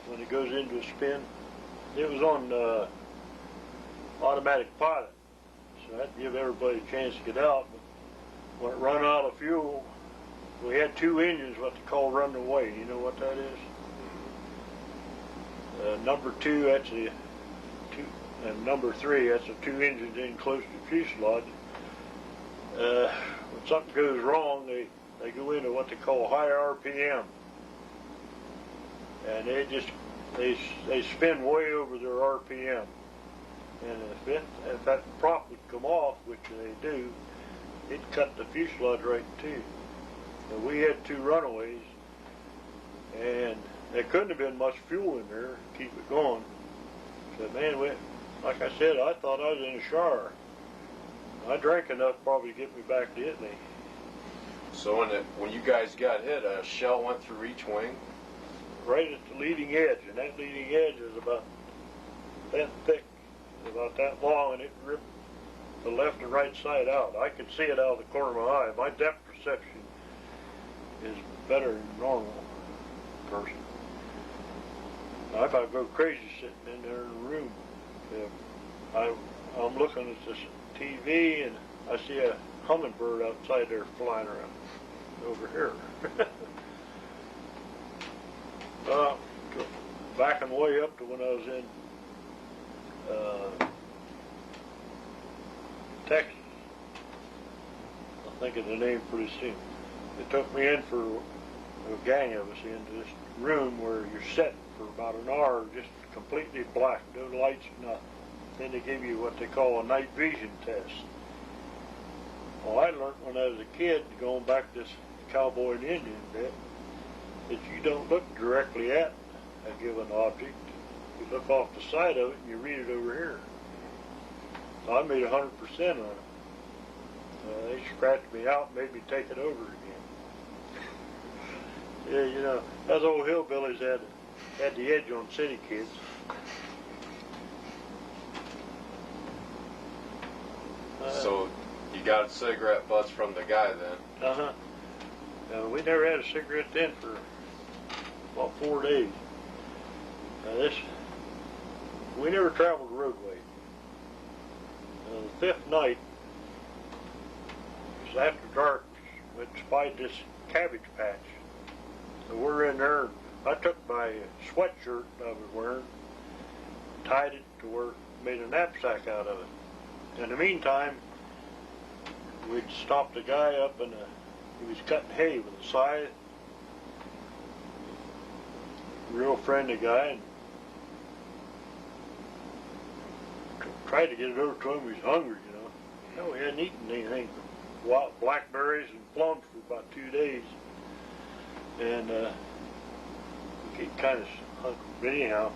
when it goes into a spin. It was on automatic pilot, so that'd give everybody a chance to get out. But when it run out of fuel, we had two engines, what they call running away. You know what that is? Number two, that's the two, and number three, that's the two engines in close to the fuselage. When something goes wrong, they go into what they call high RPM, and they spin way over their RPM. And if that prop would come off, which they do, it'd cut the fuselage right in two. And we had two runaways, and there couldn't have been much fuel in there to keep it going. So man, like I said, I thought I was in a shower. I drank enough probably to get me back to Italy. So when you guys got hit, a shell went through each wing? Right at the leading edge, and that leading edge is about that thick, about that long, and it ripped the left and right side out. I could see it out of the corner of my eye. My depth perception is better than normal person. I about go crazy sitting in there in the room. I'm looking at this TV and I see a hummingbird outside there flying around over here. Backing way up to when I was in Texas. I'll think of the name pretty soon. They took me in for a gang of us into this room where you're sitting for about an hour, just completely black, no lights, nothing. Then they give you what they call a night vision test. Well, I learned when I was a kid, going back to this cowboy and Indian bit, that you don't look directly at a given object. You look off the side of it and you read it over here. So I made 100% on it. They scratched me out and made me take it over again. Yeah, you know, those old hillbillies had the edge on city kids. So you got cigarette butts from the guy then? Uh-huh. We never had a cigarette then for about 4 days. We never traveled the roadway. The fifth night, it was after dark, we spied this cabbage patch. So we're in there. I took my sweatshirt I was wearing, tied it to where, made a knapsack out of it. In the meantime, we'd stopped a guy up and he was cutting hay with a scythe. Real friendly guy, and tried to get it over to him. He was hungry, you know. No, we hadn't eaten anything but wild blackberries and plums for about 2 days, and he kind of hungry. But anyhow,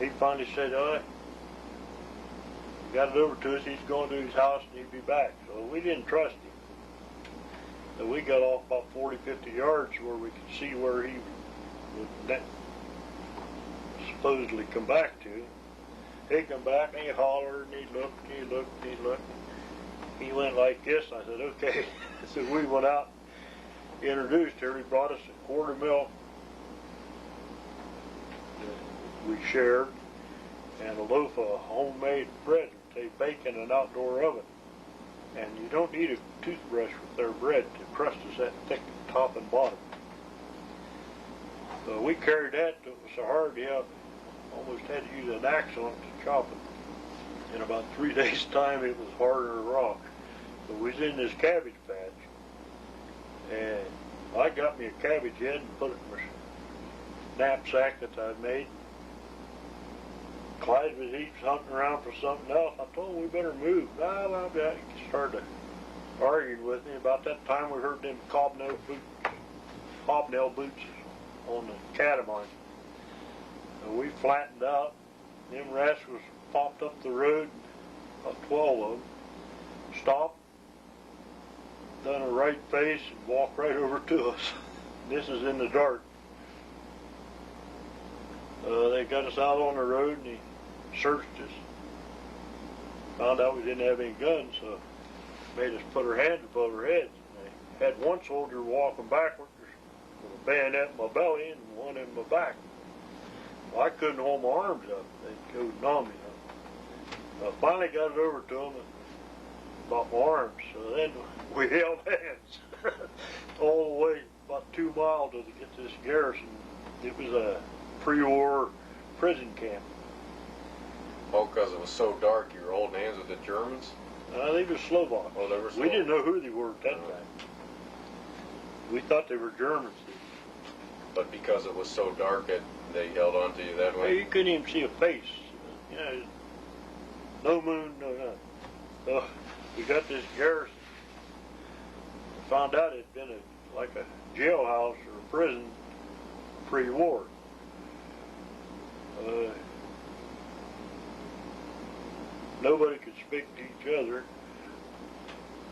he finally said, "Oh, he got it over to us. He's going to his house and he'd be back." So we didn't trust him. So we got off about 40, 50 yards where we could see where he would supposedly come back to. He come back and he hollered and he looked and he looked and he looked. He went like this. I said, "Okay." So we went out, introduced her. He brought us a quart of milk that we shared and a loaf of homemade bread. They bake in an outdoor oven. And you don't need a toothbrush with their bread. The crust is that thick, top and bottom. So we carried that. It was so hard, almost had to use an axe on it to chop it. In about 3 days' time, it was harder than rock. So we was in this cabbage patch, and I got me a cabbage head and put it in my knapsack that I'd made. Clyde was hunting around for something else. I told him we better move. Blah. He started arguing with me. About that time, we heard them hobnail boots on the Catamine. And we flattened out. Them rascals popped up the road, about 12 of them, stopped, done a right face and walked right over to us. This is in the dark. They got us out on the road and he searched us. Found out we didn't have any guns, so made us put our hands above our heads. And they had one soldier walking backwards with a bayonet in my belly and one in my back. Well, I couldn't hold my arms up. They'd go numb, you know. I finally got it over to them about my arms. So then we held hands all the way about 2 miles to get to this garrison. It was a pre-war prison camp. Oh, because it was so dark, you were holding hands with the Germans? They were Slovaks. Oh, they were We Slovaks. didn't know who they were at that time. We thought they were Germans. But because it was so dark, they held on to you that Well, way? you couldn't even see a face. You know, no moon, no nothing. So we got this garrison. Found out it'd been like a jailhouse or a prison pre-war. Nobody could speak to each other.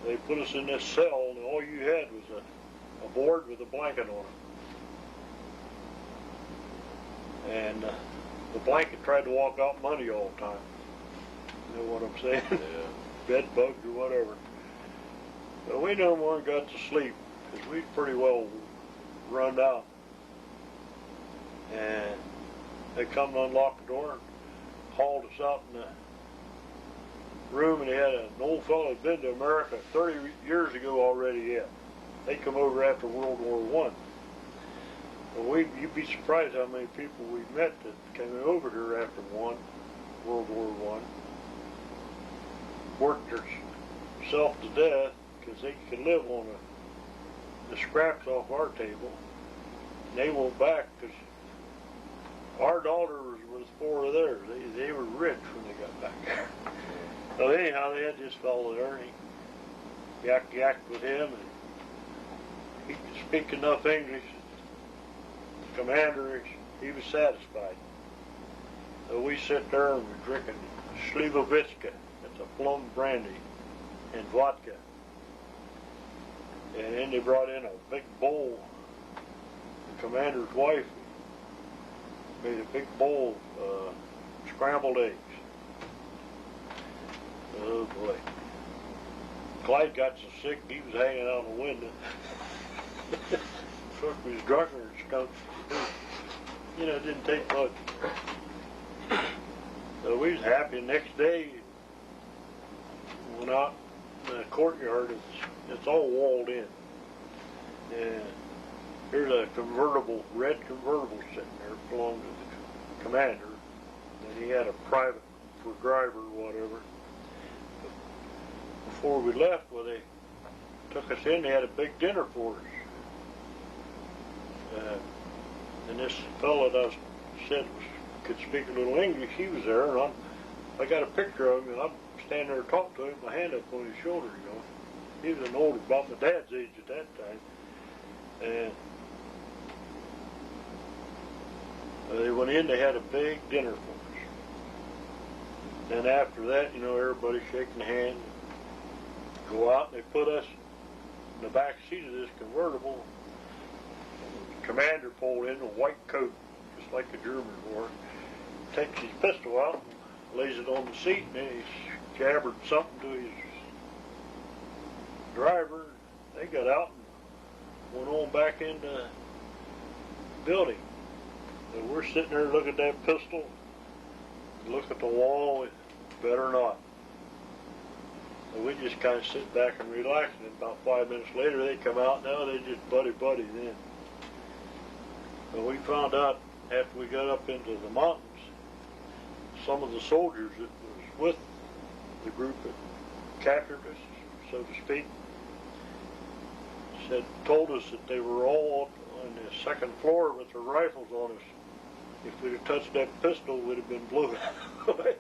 They put us in this cell, and all you had was a board with a blanket on it. And the blanket tried to walk out money all the time. You know what I'm saying? Yeah. Bed bugs or whatever. So we no more got to sleep because we'd pretty well run out. And they come and unlocked the door and hauled us out in the room, and they had an old fellow who'd been to America 30 years ago already yet. They come over after World War I. Well, you'd be surprised how many people we met that came over here after World War I. Worked themselves to death because they could live on the scraps off our table. And they went back because our daughter was 4 of theirs. They were rich when they got back there. So anyhow, they had this fellow there, and he yacked with him, and he could speak enough English. The commander, he was satisfied. So we sit there and we're drinking Slivovitska. It's a plum brandy and vodka. And then they brought in a big bowl. The commander's wife made a big bowl of scrambled eggs. Oh boy. Clyde got so sick he was hanging out the window. Fuck, was drunker than skunk. You know, it didn't take much. So we was happy. The next day, went out in the courtyard. It's all walled in. And here's a red convertible sitting there, belonged to the commander. And he had a private for driver or whatever. But before we left, well, they took us in. They had a big dinner for us. And this fellow that I said could speak a little English, he was there, and I got a picture of him, and I'm standing there talking to him, my hand up on his shoulder, you know. He was an older, about my dad's age at that time. And they went in, they had a big dinner for us. Then after that, you know, everybody shaking hands, go out, and they put us in the back seat of this convertible. The commander pulled in a white coat, just like the German wore, takes his pistol out and lays it on the seat, and then he jabbered something to his driver. They got out and went on back into the building. So we're sitting there looking at that pistol, look at the wall, better not. So we just kind of sit back and relax, and about 5 minutes later they come out. Now they just buddy then. So we found out after we got up into the mountains, some of the soldiers that was with the group that captured us, so to speak, told us that they were all on the second floor with their rifles on us. If we'd have touched that pistol, we'd have been blown away.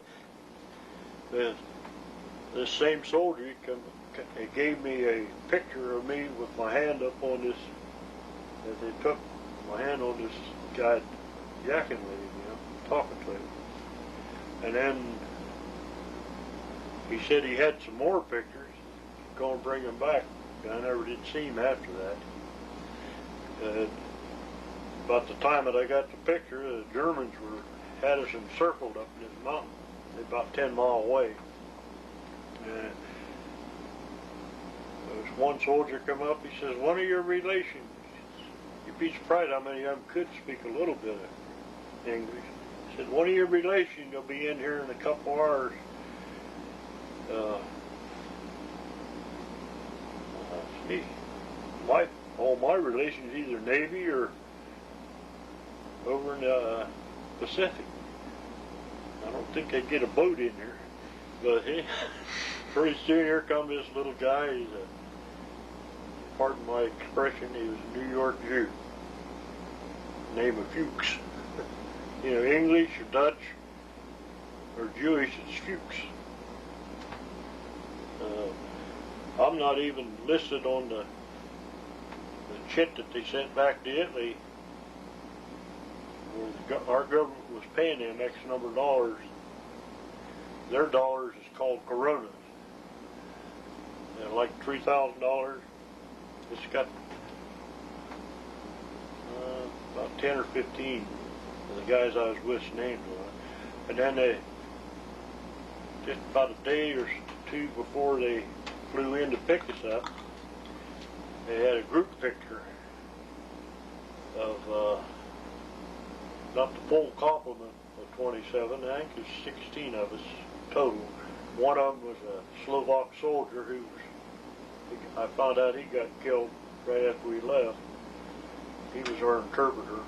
This same soldier he gave me a picture of me with my hand up on this, that they took my hand on this guy yakking with him, you know, talking to him. And then he said he had some more pictures, going to bring them back. I never did see him after that. About the time that I got the picture, the Germans had us encircled up in this mountain. They're about 10 miles away. And there was one soldier come up, he says, one of your relations, you'd be surprised how many of them could speak a little bit of English. He said, one of your relations will be in here in a couple hours. See, all my relations either Navy or over in the Pacific. I don't think they'd get a boat in here. But pretty soon here comes this little guy. He's pardon my expression, he was a New York Jew. Name of Fuchs. You know, English or Dutch or Jewish, it's Fuchs. I'm not even listed on the chit that they sent back to Italy, where our government was paying them X number of dollars. Their dollars is called coronas. They're like $3,000. It's got about 10 or 15 of the guys I was with named on it. And then they, just about a day or two before they flew in to pick us up, they had a group picture of not the full complement of 27, I think there's 16 of us total. One of them was a Slovak soldier who was, I found out he got killed right after we left. He was our interpreter.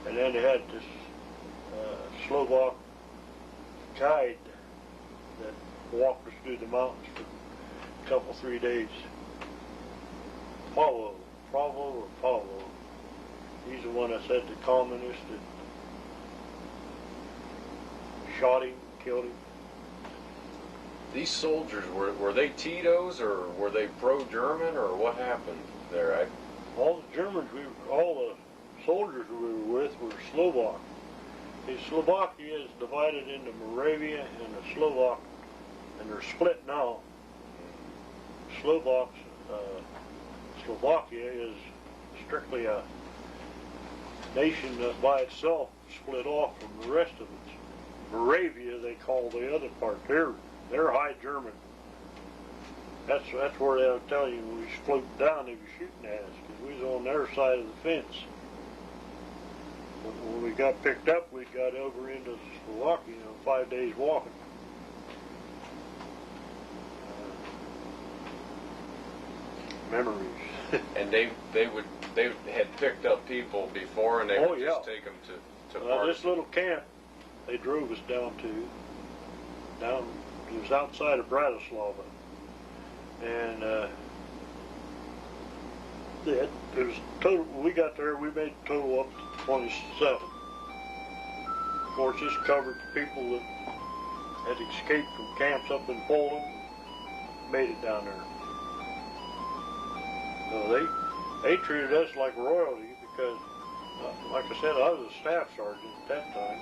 And then they had this Slovak guide that walked us through the mountains for a couple, 3 days. Pavo. He's the one that said the communist that shot him, killed him. These soldiers, were they Tito's or were they pro-German or what happened there? All the Germans, all the soldiers we were with were Slovak. Slovakia is divided into Moravia and the Slovak, and they're split now. Slovakia is strictly a nation that by itself split off from the rest of it. Moravia, they call the other part. They're High German. That's where they'll tell you when we was floating down, they were shooting at us because we was on their side of the fence. When we got picked up, we got over into Slovakia, 5 days walking. Memories. And they had picked up people before, and they would just take them to parts. This little camp they drove us down. It was outside of Bratislava, and it was total. We got there, we made total up to 27. Of course, this covered the people that had escaped from camps up in Poland, made it down there. So they treated us like royalty because, like I said, I was a staff sergeant at that time,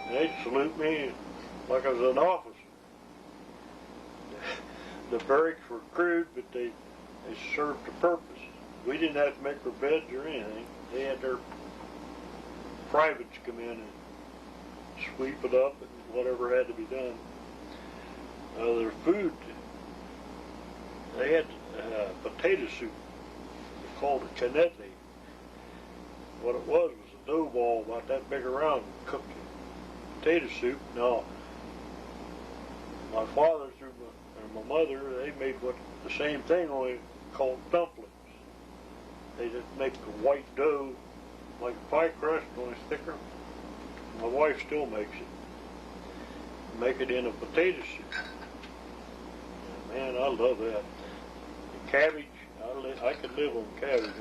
and they'd salute me like I was an officer. The barracks were crude, but they served a purpose. We didn't have to make our beds or anything. They had their privates come in and sweep it up and whatever had to be done. Their food, they had potato soup. They called it canette. What it was a dough ball about that big around, cooked potato soup. Now, my father and my mother, they made the same thing, only called dumplings. They just make the white dough like a pie crust, only thicker. My wife still makes it. Make it in a potato soup. Man, I love that. The cabbage, I could live on cabbage.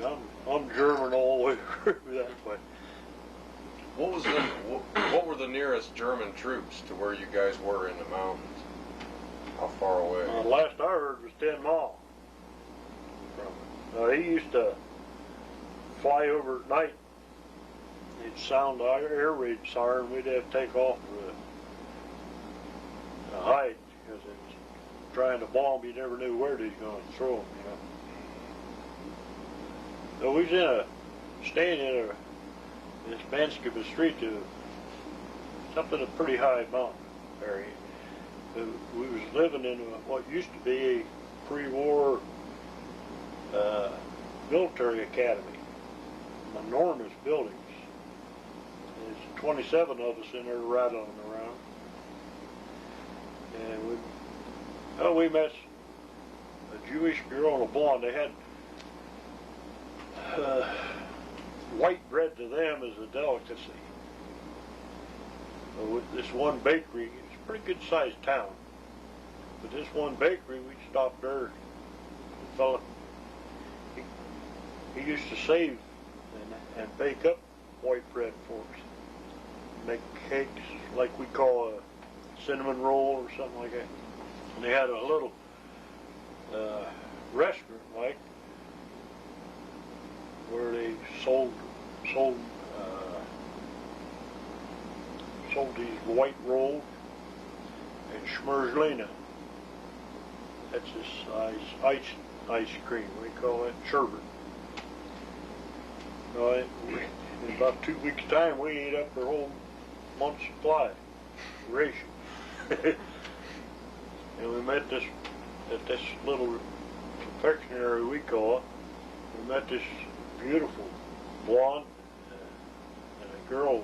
I'm German all the way through that way. What were the nearest German troops to where you guys were in the mountains? How far away? Last I heard was 10 miles from it. He used to fly over at night. He'd sound our air raid siren. We'd have to take off to hide because it was trying to bomb. You never knew where they was going to throw them. So we was staying in this Manskipper Street to something a pretty high mountain area. We was living in what used to be a pre-war military academy. Enormous buildings. There's 27 of us in there rattling around. And we met a Jewish girl and a blonde. They had white bread to them is a delicacy. So with this one bakery, it's a pretty good sized town. But this one bakery, we stopped there. The fella, he used to save and bake up white bread for us. Make cakes like we call a cinnamon roll or something like that. And they had a little restaurant like where they sold these white rolls and schmerzlina. That's this ice cream. We call it sherbet. In about 2 weeks' time, we ate up our whole month's supply ration. And we met at this little confectionery we call it. We met this beautiful blonde and a girl,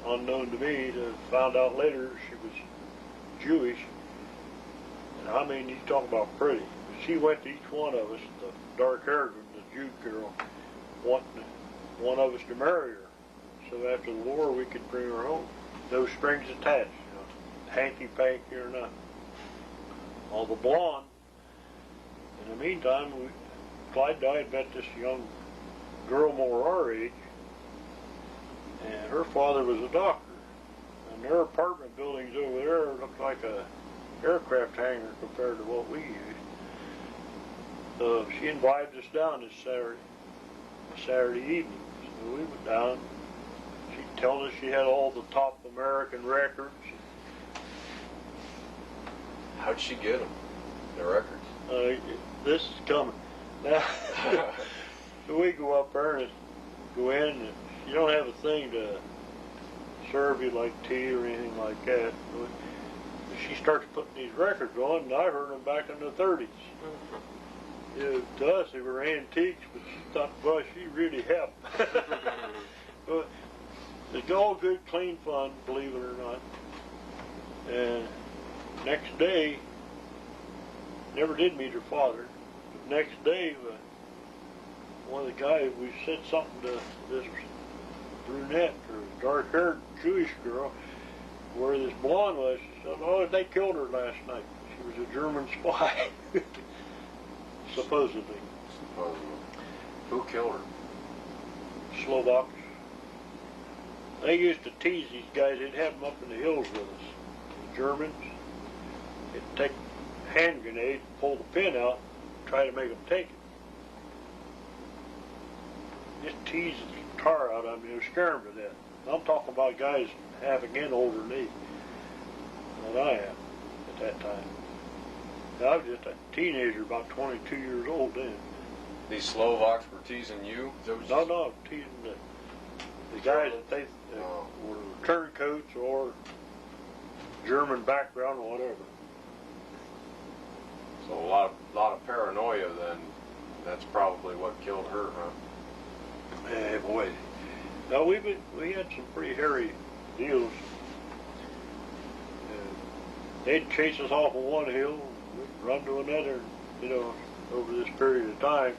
unknown to me, that found out later she was Jewish. And I mean, you talk about pretty. She went to each one of us, the dark-haired one, the Jew girl, wanting one of us to marry her. So after the war, we could bring her home. No strings attached, hanky-panky or nothing. All the blonde. In the meantime, Clyde and I had met this young girl more our age, and her father was a doctor. And their apartment buildings over there looked like a aircraft hangar compared to what we used. So she invited us down this Saturday evening. So we went down. She told us she had all the top American records. How'd she get them, the records? This is coming. Now, so we go up there and go in, and you don't have a thing to serve you like tea or anything like that. She starts putting these records on, and I heard them back in the 30s. To us, they were antiques, but she thought, well, she really helped. But it's all good, clean fun, believe it or not. And next day, never did meet her father. But next day, one of the guys, we said something to this brunette or dark-haired Jewish girl, where this blonde was. She said, oh, they killed her last night. She was a German spy. Supposedly. Who killed her? Slovaks. They used to tease these guys. They'd have them up in the hills with us. The Germans. They'd take a hand grenade, pull the pin out, try to make them take it. Just tease the tar out of them. They would scare them to death. I'm talking about guys half again older than me, than I am at that time. I was just a teenager, about 22 years old then. These Slovaks were teasing you? No, teasing the guys that they were turncoats or German background or whatever. So a lot of paranoia then. That's probably what killed her, huh? Yeah, boy. Now we had some pretty hairy deals. They'd chase us off of one hill, we'd run to another, over this period of time.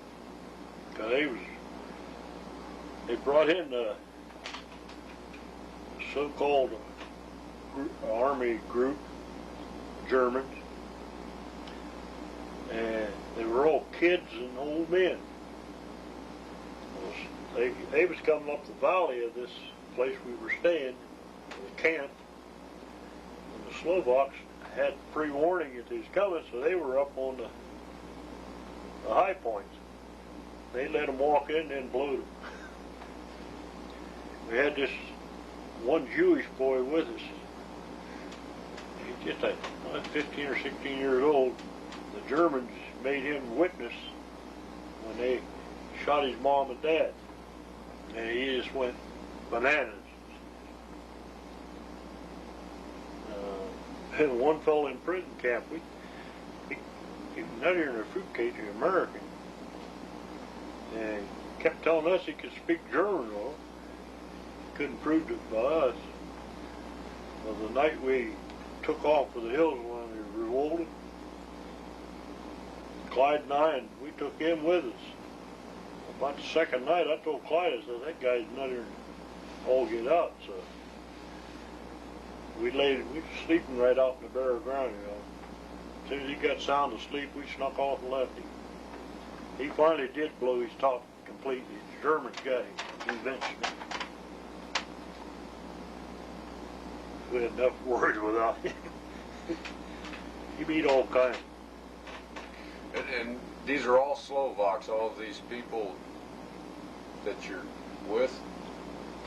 Cause they brought in the so-called army group, Germans, and they were all kids and old men. They was coming up the valley of this place we were staying, the camp, and the Slovaks had pre-warning that they was coming, so they were up on the high points. They let them walk in and then blowed them. We had this one Jewish boy with us. He's just 15 or 16 years old. The Germans made him witness when they shot his mom and dad. And he just went bananas. And one fellow in prison camp, he was nuttier than a fruitcake, an American. And he kept telling us he could speak German, though. Couldn't prove it by us. Well, the night we took off for the hills when we revolted, Clyde and I, and we took him with us. About the second night, I told Clyde, I said, that guy's nuttier than all get out, so we were sleeping right out in the bare ground, you know. As soon as he got sound asleep, we snuck off and left him. He finally did blow his top completely. He's a German guy, conventional. We had enough worries without him. He beat all kinds. And these are all Slovaks, all of these people that you're with?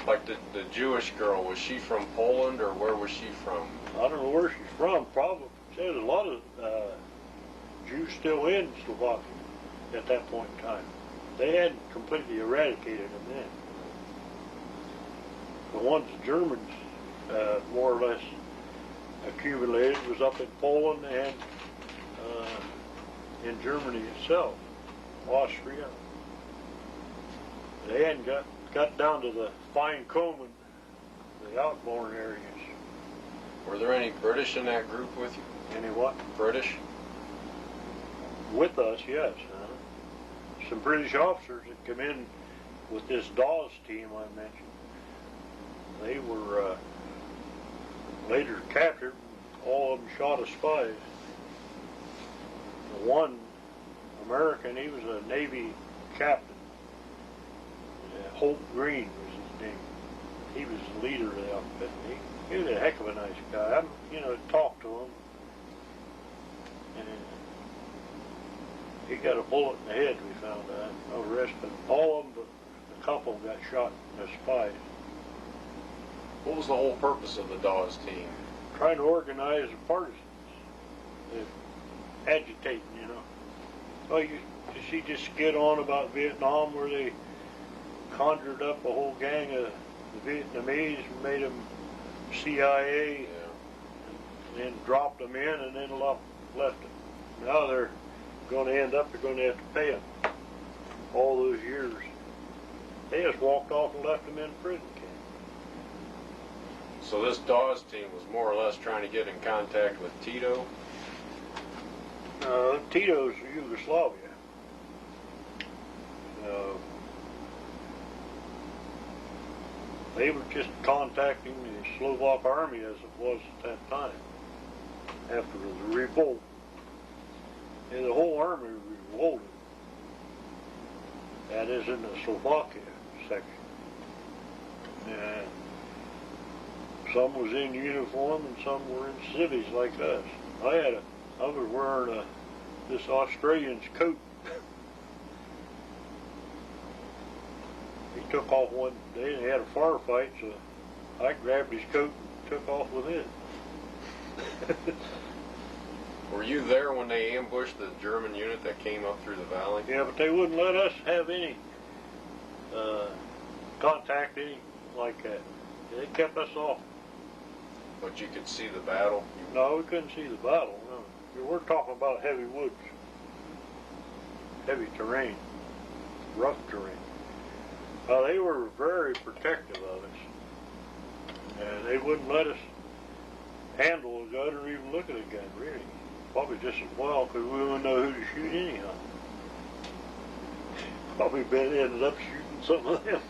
Like the Jewish girl, was she from Poland or where was she from? I don't know where she's from. Probably there's a lot of Jews still in Slovakia at that point in time. They hadn't completely eradicated them then. The ones the Germans more or less accumulated was up in Poland and in Germany itself, Austria. They hadn't got down to the fine comb and the outborn areas. Were there any British in that group with you? Any what? British? With us, yes. Some British officers that come in with this Dawes team I mentioned. They were later captured. All of them shot as spies. The one American, he was a Navy captain. Holt Green was his name. He was the leader of the outfit. He was a heck of a nice guy. Talked to him. And he got a bullet in the head, we found out. No rest, but all of them, but a couple got shot as spies. What was the whole purpose of the Dawes team? Trying to organize the partisans. Agitating, you know. Well, you see this skit on about Vietnam where they conjured up a whole gang of the Vietnamese and made them CIA, and then dropped them in and then left them. Now they're going to have to pay them all those years. They just walked off and left them in prison camp. So this Dawes team was more or less trying to get in contact with Tito? Tito's Yugoslavia. They were just contacting the Slovak army as it was at that time, after the revolt. And the whole army revolted. That is in the Slovakia section. And some was in uniform and some were in civvies like us. I was wearing this Australian's coat. He took off one day and he had a firefight, so I grabbed his coat and took off with it. Were you there when they ambushed the German unit that came up through the valley? Yeah, but they wouldn't let us have any contact, any like that. They kept us off. But you could see the battle? No, we couldn't see the battle, no. We're talking about heavy woods, heavy terrain, rough terrain. They were very protective of us. And they wouldn't let us handle a gun or even look at a gun, really. Probably just as well, because we wouldn't know who to shoot anyhow. Probably ended up shooting some of them.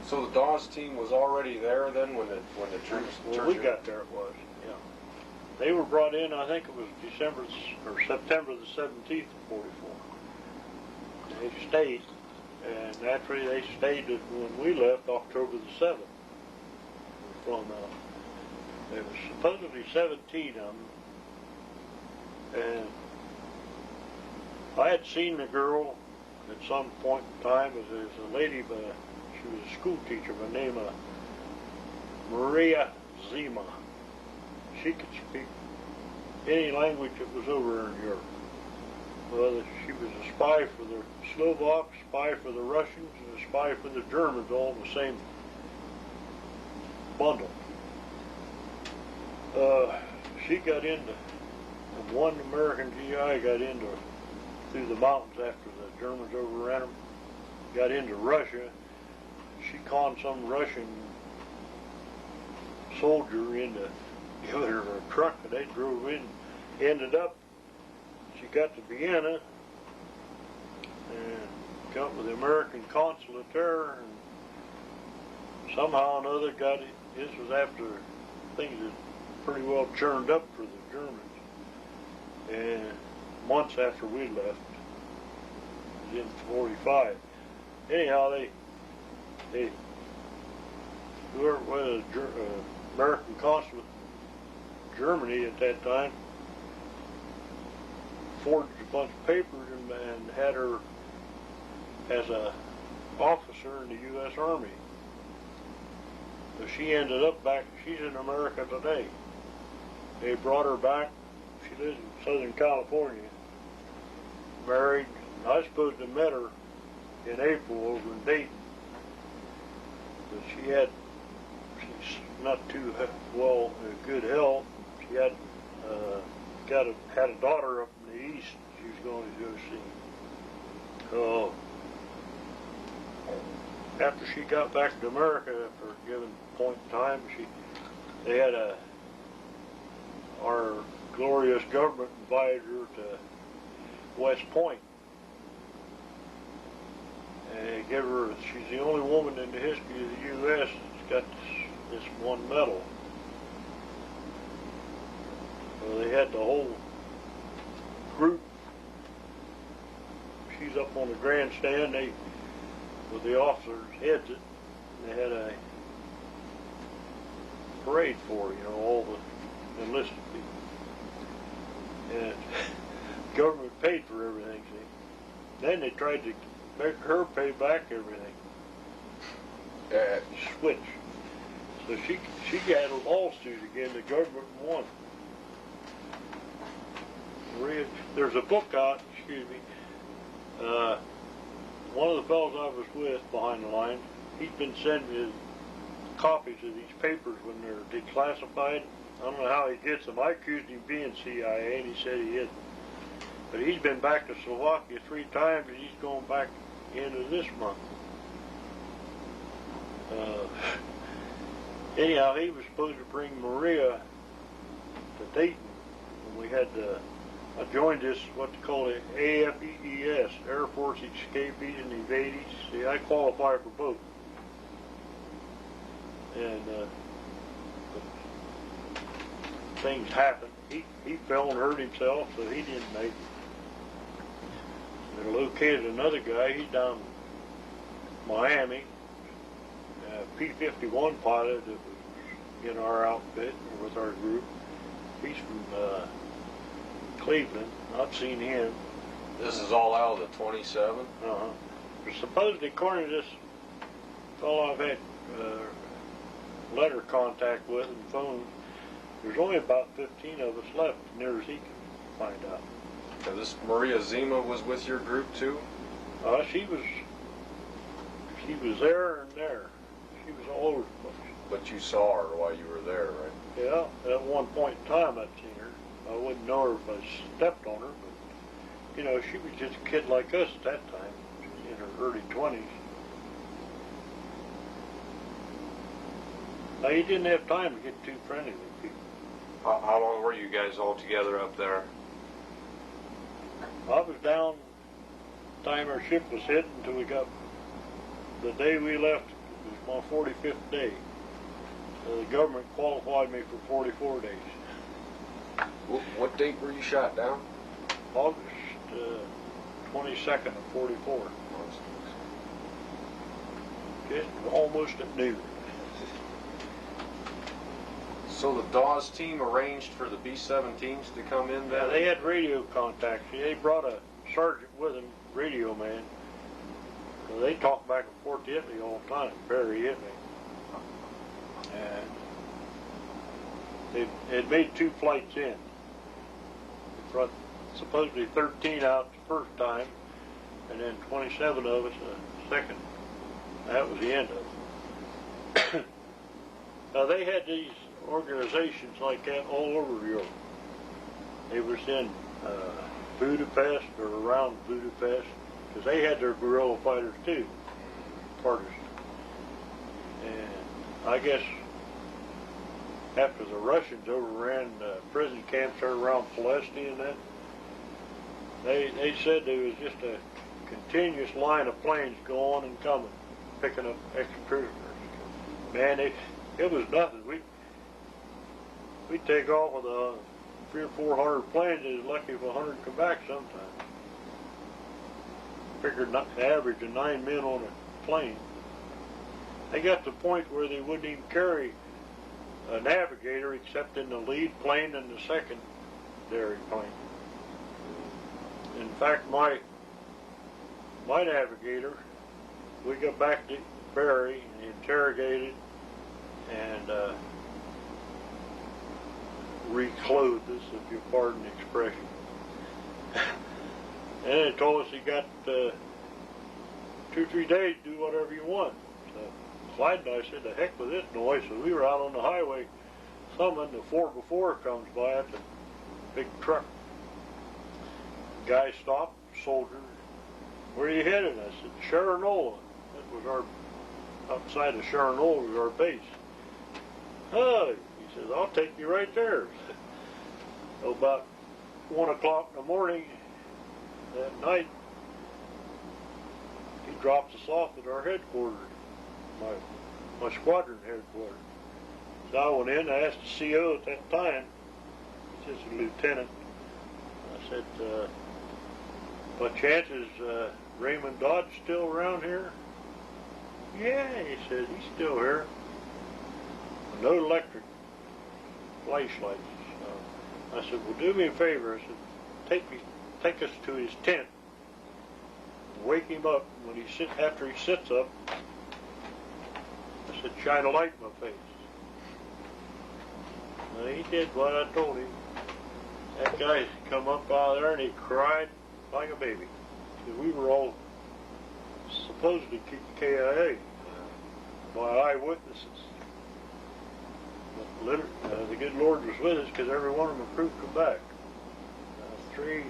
So the Dawes team was already there then when the troops... When we got there, it was, yeah. They were brought in, I think it was September the 17th of 44. They stayed, and naturally they stayed when we left October the 7th. From there was supposedly 17 of them, and I had seen the girl at some point in time. There's a lady, she was a school teacher by the name of Maria Zima. She could speak any language that was over in Europe. Well, she was a spy for the Slovaks, spy for the Russians, and a spy for the Germans, all in the same bundle. She got into, one American GI got into, through the mountains after the Germans overran them, got into Russia. She conned some Russian soldier into giving her a truck, and they drove in. Ended up, she got to Vienna and got with the American consulate there, and somehow or another got it. This was after things had pretty well churned up for the Germans, and months after we left, it was in 45. Anyhow, they whoever was American consulate in Germany at that time forged a bunch of papers and had her as a officer in the U.S. Army. So she ended up back, she's in America today. They brought her back, she lives in Southern California, married. I was supposed to met her in April over in Dayton. But she's not too well, good health. She had had a daughter up in the east she was going to go see. So after she got back to America after a given point in time, they had our glorious government invited her to West Point. And they give her, she's the only woman in the history of the U.S. that's got this one medal. So they had the whole group. She's up on the grandstand. With the officers heads it, and they had a parade for her, all the enlisted people. And government paid for everything, see. Then they tried to make her pay back everything. Switch. So she got a lawsuit again. The government won. There's a book out, excuse me. One of the fellows I was with behind the lines, he's been sending me copies of these papers when they're declassified. I don't know how he gets them. I accused him of being CIA, and he said he isn't. But he's been back to Slovakia 3 times, and he's going back into this month. Anyhow, he was supposed to bring Maria to Dayton, and we had I joined this, what they call it, AFEES, Air Force Escapees and Evaders. See, I qualify for both. And things happened. He fell and hurt himself, so he didn't make it. They located another guy. He's down in Miami, P-51 pilot that was in our outfit or with our group. He's from Cleveland. I've seen him. This is all out of the 27? Uh-huh. Supposedly, according to this fellow I've had letter contact with and phone, there's only about 15 of us left, near as he can find out. Now this Maria Zima was with your group too? She was there and there. She was all over the place. But you saw her while you were there, right? Yeah, at one point in time I'd seen her. I wouldn't know her if I stepped on her, but, she was just a kid like us at that time, in her early 20s. Now, you didn't have time to get too friendly with people. How long were you guys all together up there? I was down the time our ship was hit until we got, the day we left, it was my 45th day. So the government qualified me for 44 days. What date were you shot down? August 22nd of 44. Just almost at noon. So the Dawes team arranged for the B-17s to come in Yeah, then? they had radio contact. They brought a sergeant with them, radio man. So they talked back and forth to Italy all the time, very Italy. And they'd made 2 flights in. supposedly 13 out the first time, and then 27 of us the second. That was the end of it. Now they had these organizations like that all over Europe. They was in Budapest or around Budapest, because they had their guerrilla fighters too, partisan. And I guess after the Russians overran prison camps there around Palestine and that, they said there was just a continuous line of planes going and coming, picking up extra prisoners. Man, it was nothing. We'd take off with 300 or 400 planes. It was lucky if 100 come back sometime. Figured the average of 9 men on a plane. They got to the point where they wouldn't even carry a navigator except in the lead plane and the secondary plane. In fact, my navigator, we got back to Barry and interrogated and reclothed us, if you pardon the expression. And they told us he got 2 or 3 days to do whatever you want. So Clyde and I said, the heck with this noise. So we were out on the highway thumbing. The 4x4 comes by. It's a big truck. Guy stopped, soldier. Where are you headed? I said, Sharanola. That was our, outside of Sharanola was our base. Oh, he says, I'll take you right there. So about 1 o'clock in the morning that night, he drops us off at our headquarters, my squadron headquarters. So I went in, I asked the CO at that time, he's just a lieutenant. I said, by chance is Raymond Dodge still around here? Yeah, he said, he's still here. No electric flashlights. So I said, well, do me a favor. I said, take us to his tent. Wake him up when after he sits up. I said, shine a light in my face. Well, he did what I told him. That guy come up out of there and he cried like a baby. Because we were all supposedly KIA by eyewitnesses. But the good Lord was with us because every one of them proved come back. There's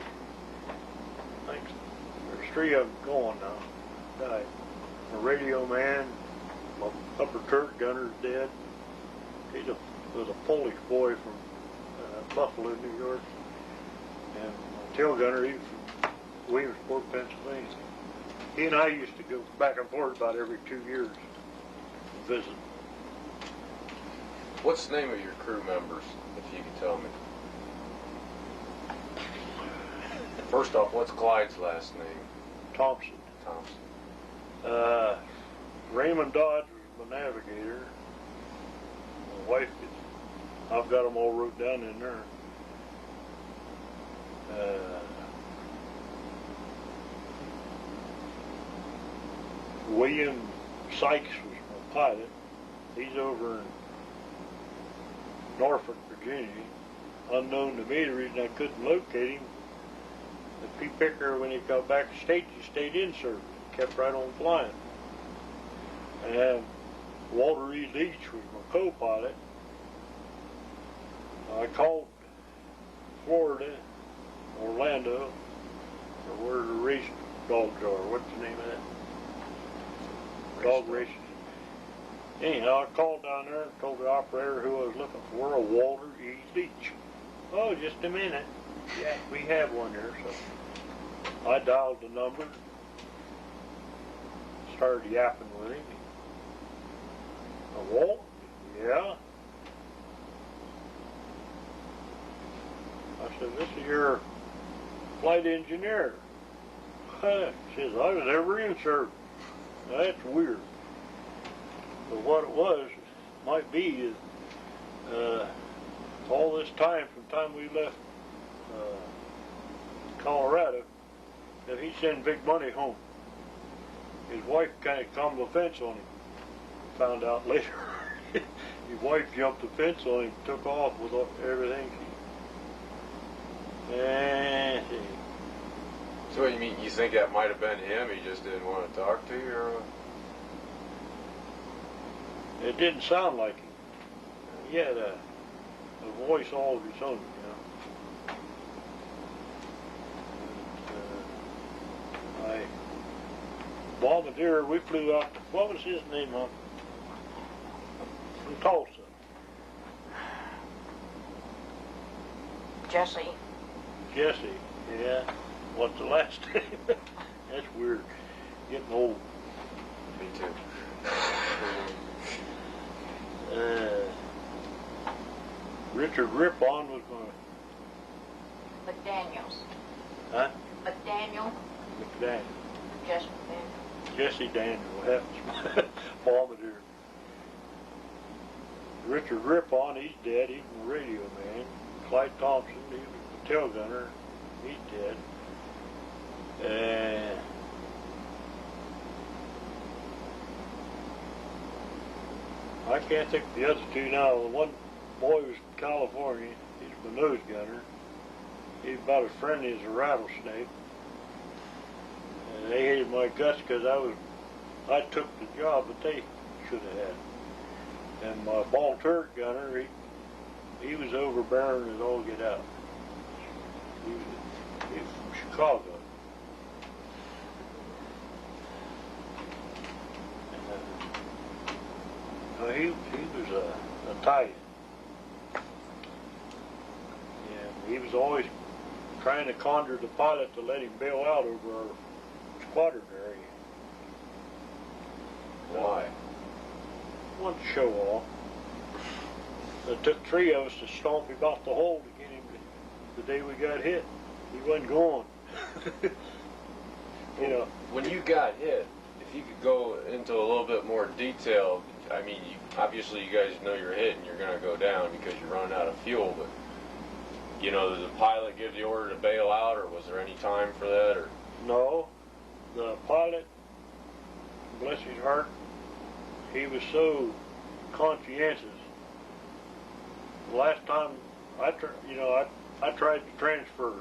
3 of them gone now. Died. A radio man, my upper turret gunner's dead. He was a Polish boy from Buffalo, New York. And my tail gunner, he was from Williamsport, Pennsylvania. He and I used to go back and forth about every 2 years to visit. What's the name of your crew members, if you can tell me? First off, what's Clyde's last name? Thompson. Thompson. Raymond Dodge was my navigator. My wife, I've got them all wrote down in there. William Sykes was my pilot. He's over in Norfolk, Virginia. Unknown to me, the reason I couldn't locate him, the P-Picker, when he got back to state, he stayed in service. Kept right on flying. And Walter E. Leach was my co-pilot. I called Florida, Orlando, or where the race dogs are. What's the name of that? Dog racing. Anyhow, I called down there and told the operator who I was looking for, a Walter E. Leach. Oh, just a minute. Yeah, we have one here. So I dialed the number, started yapping with him. Walt? Yeah? I said, this is your flight engineer. He says, I was ever in service. Now, that's weird. But what it was, might be, is all this time, from the time we left Colorado, that he sent big money home. His wife kind of climbed the fence on him. Found out later. His wife jumped the fence on him, took off with everything. And So what you mean? You think that might have been him? He just didn't want to talk to you, or what? it didn't sound like him. He had a voice all of his own, Bombardier, we flew out. What was his name? From Tulsa. Jesse. Jesse. Yeah. What's the last name? That's weird. Getting old. Me too. Richard Rippon was going to. McDaniels. Huh? McDaniel. McDaniel. Jesse McDaniel. Jesse Daniel. That's Bombardier. Richard Rippon, he's dead. He's a radio man. Clyde Thompson, he was a tail gunner. He's dead. I can't think of the other two now. The one boy was from California. He's my nose gunner. He's about as friendly as a rattlesnake. And they hated my guts because I took the job that they should have had. And my ball turret gunner, he was overbearing as all get out. He was from Chicago. He was Italian. And he was always trying to conjure the pilot to let him bail out over our squadron area. Why? Wanted to show off. It took three of us to stomp him out the hole to get him the day we got hit. He wasn't going. You know. When you got hit, if you could go into a little bit more detail, I mean, obviously you guys know you're hit and you're going to go down because you're running out of fuel, but, you know, did the pilot give the order to bail out, or was there any time for that? Or No. The pilot, bless his heart, he was so conscientious. The last time I tried to transfer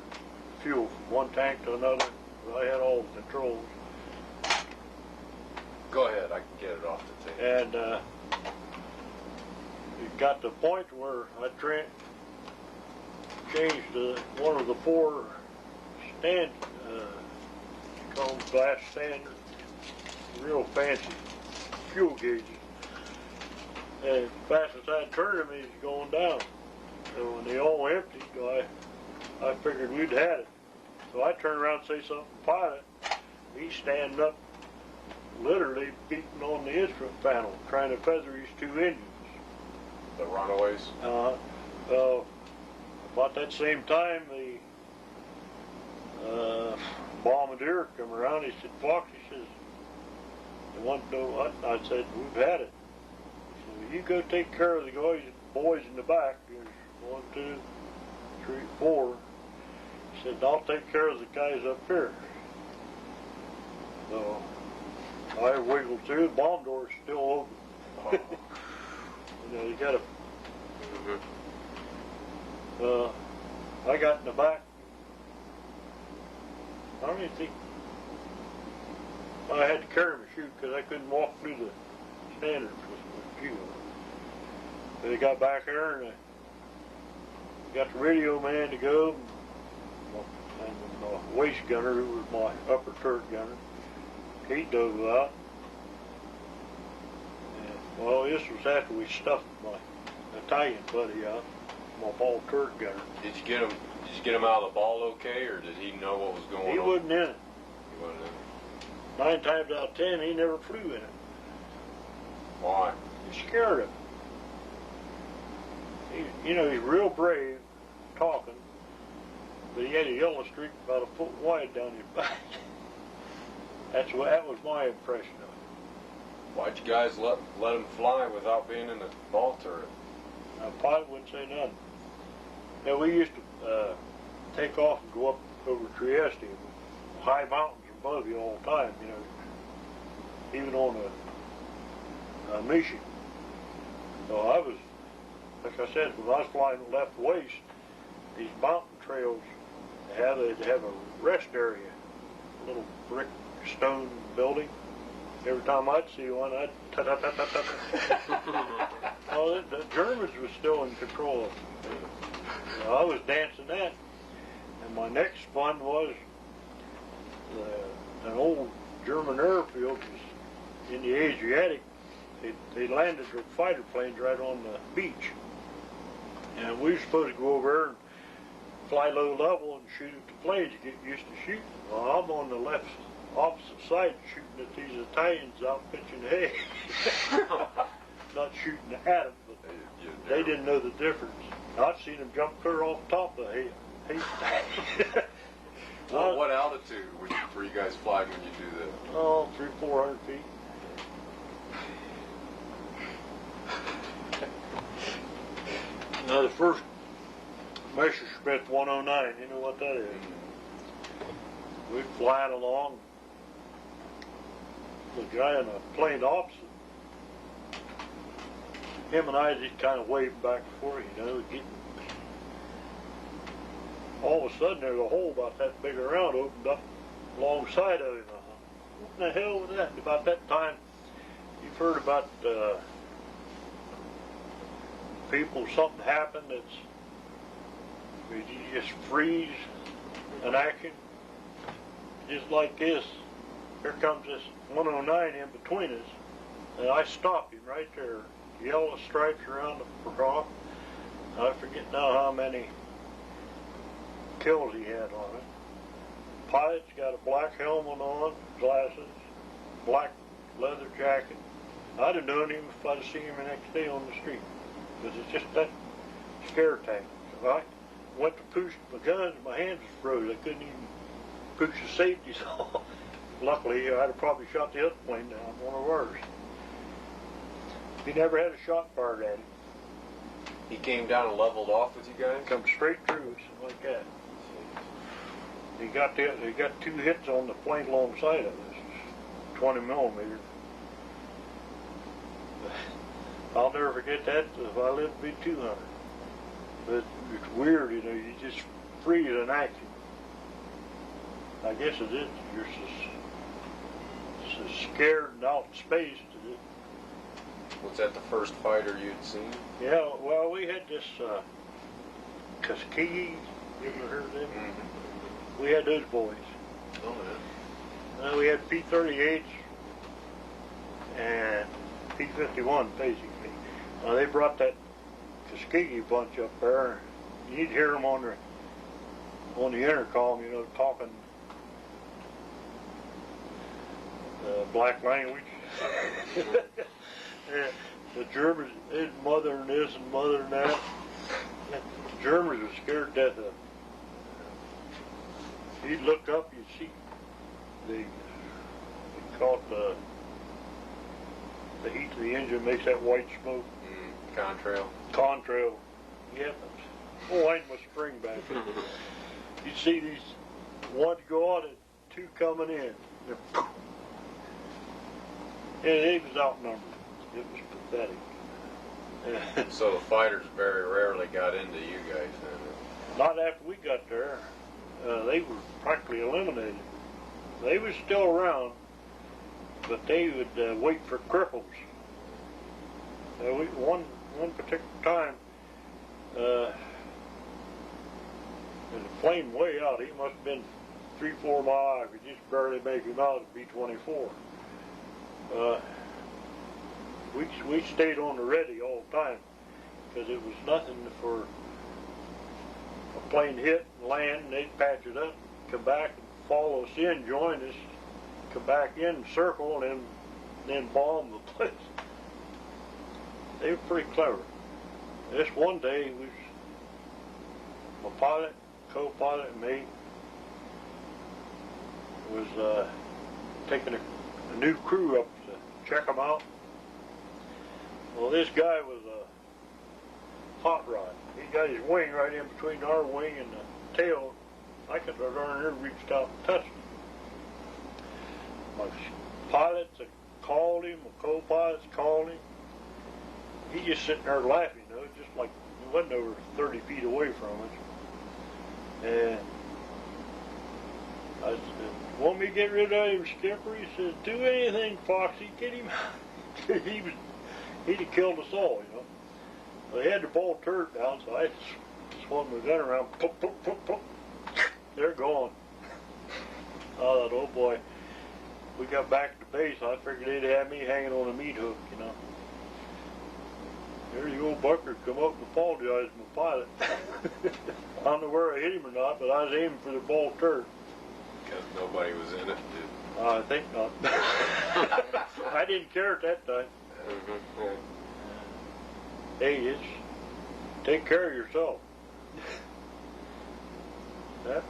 fuel from one tank to another, but I had all the controls. Go ahead, I can get it off the tape. And it got to the point where I changed one of the four stand, call them glass standard, real fancy fuel gauges. And as fast as I turned them, he's going down. And when they all emptied, I figured we'd had it. So I turned around and say something to the pilot. He's standing up, literally beating on the instrument panel, trying to feather his two engines. The runaways? About that same time, the bombardier come around. He said, "Fox," he says, "they want to know what?" I said, "We've had it." He said, "You go take care of the boys in the back. There's 1, 2, 3, 4. He said, "I'll take care of the guys up here." So I wiggled through. The bomb door's still open. Oh. You know, you gotta. I got in the back. I don't even think I had to carry my chute because I couldn't walk through the standards with fuel. They got back there and I got the radio man to go, and the waist gunner, who was my upper turret gunner, he dove out. And, well, this was after we stuffed my Italian buddy out, my ball turret gunner. Did you get him out of the ball okay, or did he know what was going on? He wasn't in it. He wasn't in it. 9 times out of 10, he never flew in it. Why? He scared him. He's real brave, talking, but he had a yellow streak about a foot wide down his back. That was my impression of it. Why'd you guys let him fly without being in the ball turret? Now, pilot wouldn't say nothing. Now, we used to take off and go up over Trieste, high mountains above you all the time, even on a mission. So I was, like I said, when I was flying left waist, these mountain trails they'd have a rest area, a little brick stone building. Every time I'd see one, I'd well, the Germans were still in control. I was dancing that. And my next fun was an old German airfield was in the Adriatic. They landed their fighter planes right on the beach. And we were supposed to go over there and fly low level and shoot at the planes to get used to shooting. Well, I'm on the left opposite side shooting at these Italians out pitching hay. Not shooting at them, but they didn't know the difference. I'd seen them jump clear off the top of the hay. Well, what altitude were you guys flying when you do that? Oh, 300-400 feet. Now the first Messerschmitt 109, you know what that is? We're flying along. The guy in the plane opposite, him and I just kind of waved back and forth, you know, getting. All of a sudden there's a hole about that big around opened up alongside of him. What the hell was that? About that time, you've heard about people, something happened that's, you just freeze an action. Just like this, here comes this 109 in between us, and I stopped him right there. Yellow stripes around the prop. I forget now how many kills he had on it. Pilot's got a black helmet on, glasses, black leather jacket. I'd have known him if I'd have seen him the next day on the street. Because it's just that scare tank. So I went to push my guns, my hands was froze. I couldn't even push the safeties off. Luckily, I'd have probably shot the other plane down, one of ours. He never had a shot fired at him. He came down and leveled off with you guys? Come straight through, something like that. He got two hits on the plane alongside of us, 20 millimeter. I'll never forget that if I live to be 200. But it's weird, you know, you just freeze an action. I guess it is. You're so scared and out in space. Was that the first fighter you'd seen? Yeah, well, we had this Tuskegee. You ever heard of them? Mm-hmm. We had those boys. Oh, yeah. We had P-38s and P-51, basically. They brought that Tuskegee bunch up there. You'd hear them on the intercom, you know, talking black language. Yeah, the Germans, they'd mothering this and mothering that. The Germans were scared to death of them. You'd look up, you'd see they caught the heat of the engine makes that white smoke. Contrail. Contrail. Yep. Oh, I ain't my spring back. You'd see these ones go out and two coming in. And it was outnumbered. It was pathetic. So the fighters very rarely got into you guys then? Not after we got there. They were practically eliminated. They were still around, but they would wait for cripples. One particular time, there's a plane way out. He must have been 3-4 miles. We just barely make him out at B-24. We stayed on the ready all the time because it was nothing for a plane hit and land, and they'd patch it up, come back and follow us in, join us, come back in, circle, and then bomb the place. They were pretty clever. This one day was my pilot, co-pilot, and me was taking a new crew up to check them out. Well, this guy was a hot rod. He got his wing right in between our wing and the tail. I could have darn near reached out and touched him. My pilots called him, my co-pilots called him. He just sitting there laughing, you know, just like he wasn't over 30 feet away from us. And I said, want me to get rid of him, Skipper? He says, do anything, Foxy. Get him. He'd have killed us all, you know. They had the ball turret down, so I swung my gun around. Pop, pop, pop, pop. They're gone. I thought, oh boy. We got back to base. I figured they'd have me hanging on a meat hook, you know. There the old bucker come up and apologized to my pilot. I don't know where I hit him or not, but I was aiming for the ball turret. Because nobody was in it, dude. I think not. I didn't care at that time. Mm-hmm. Yeah. Hey, it's take care of yourself. That,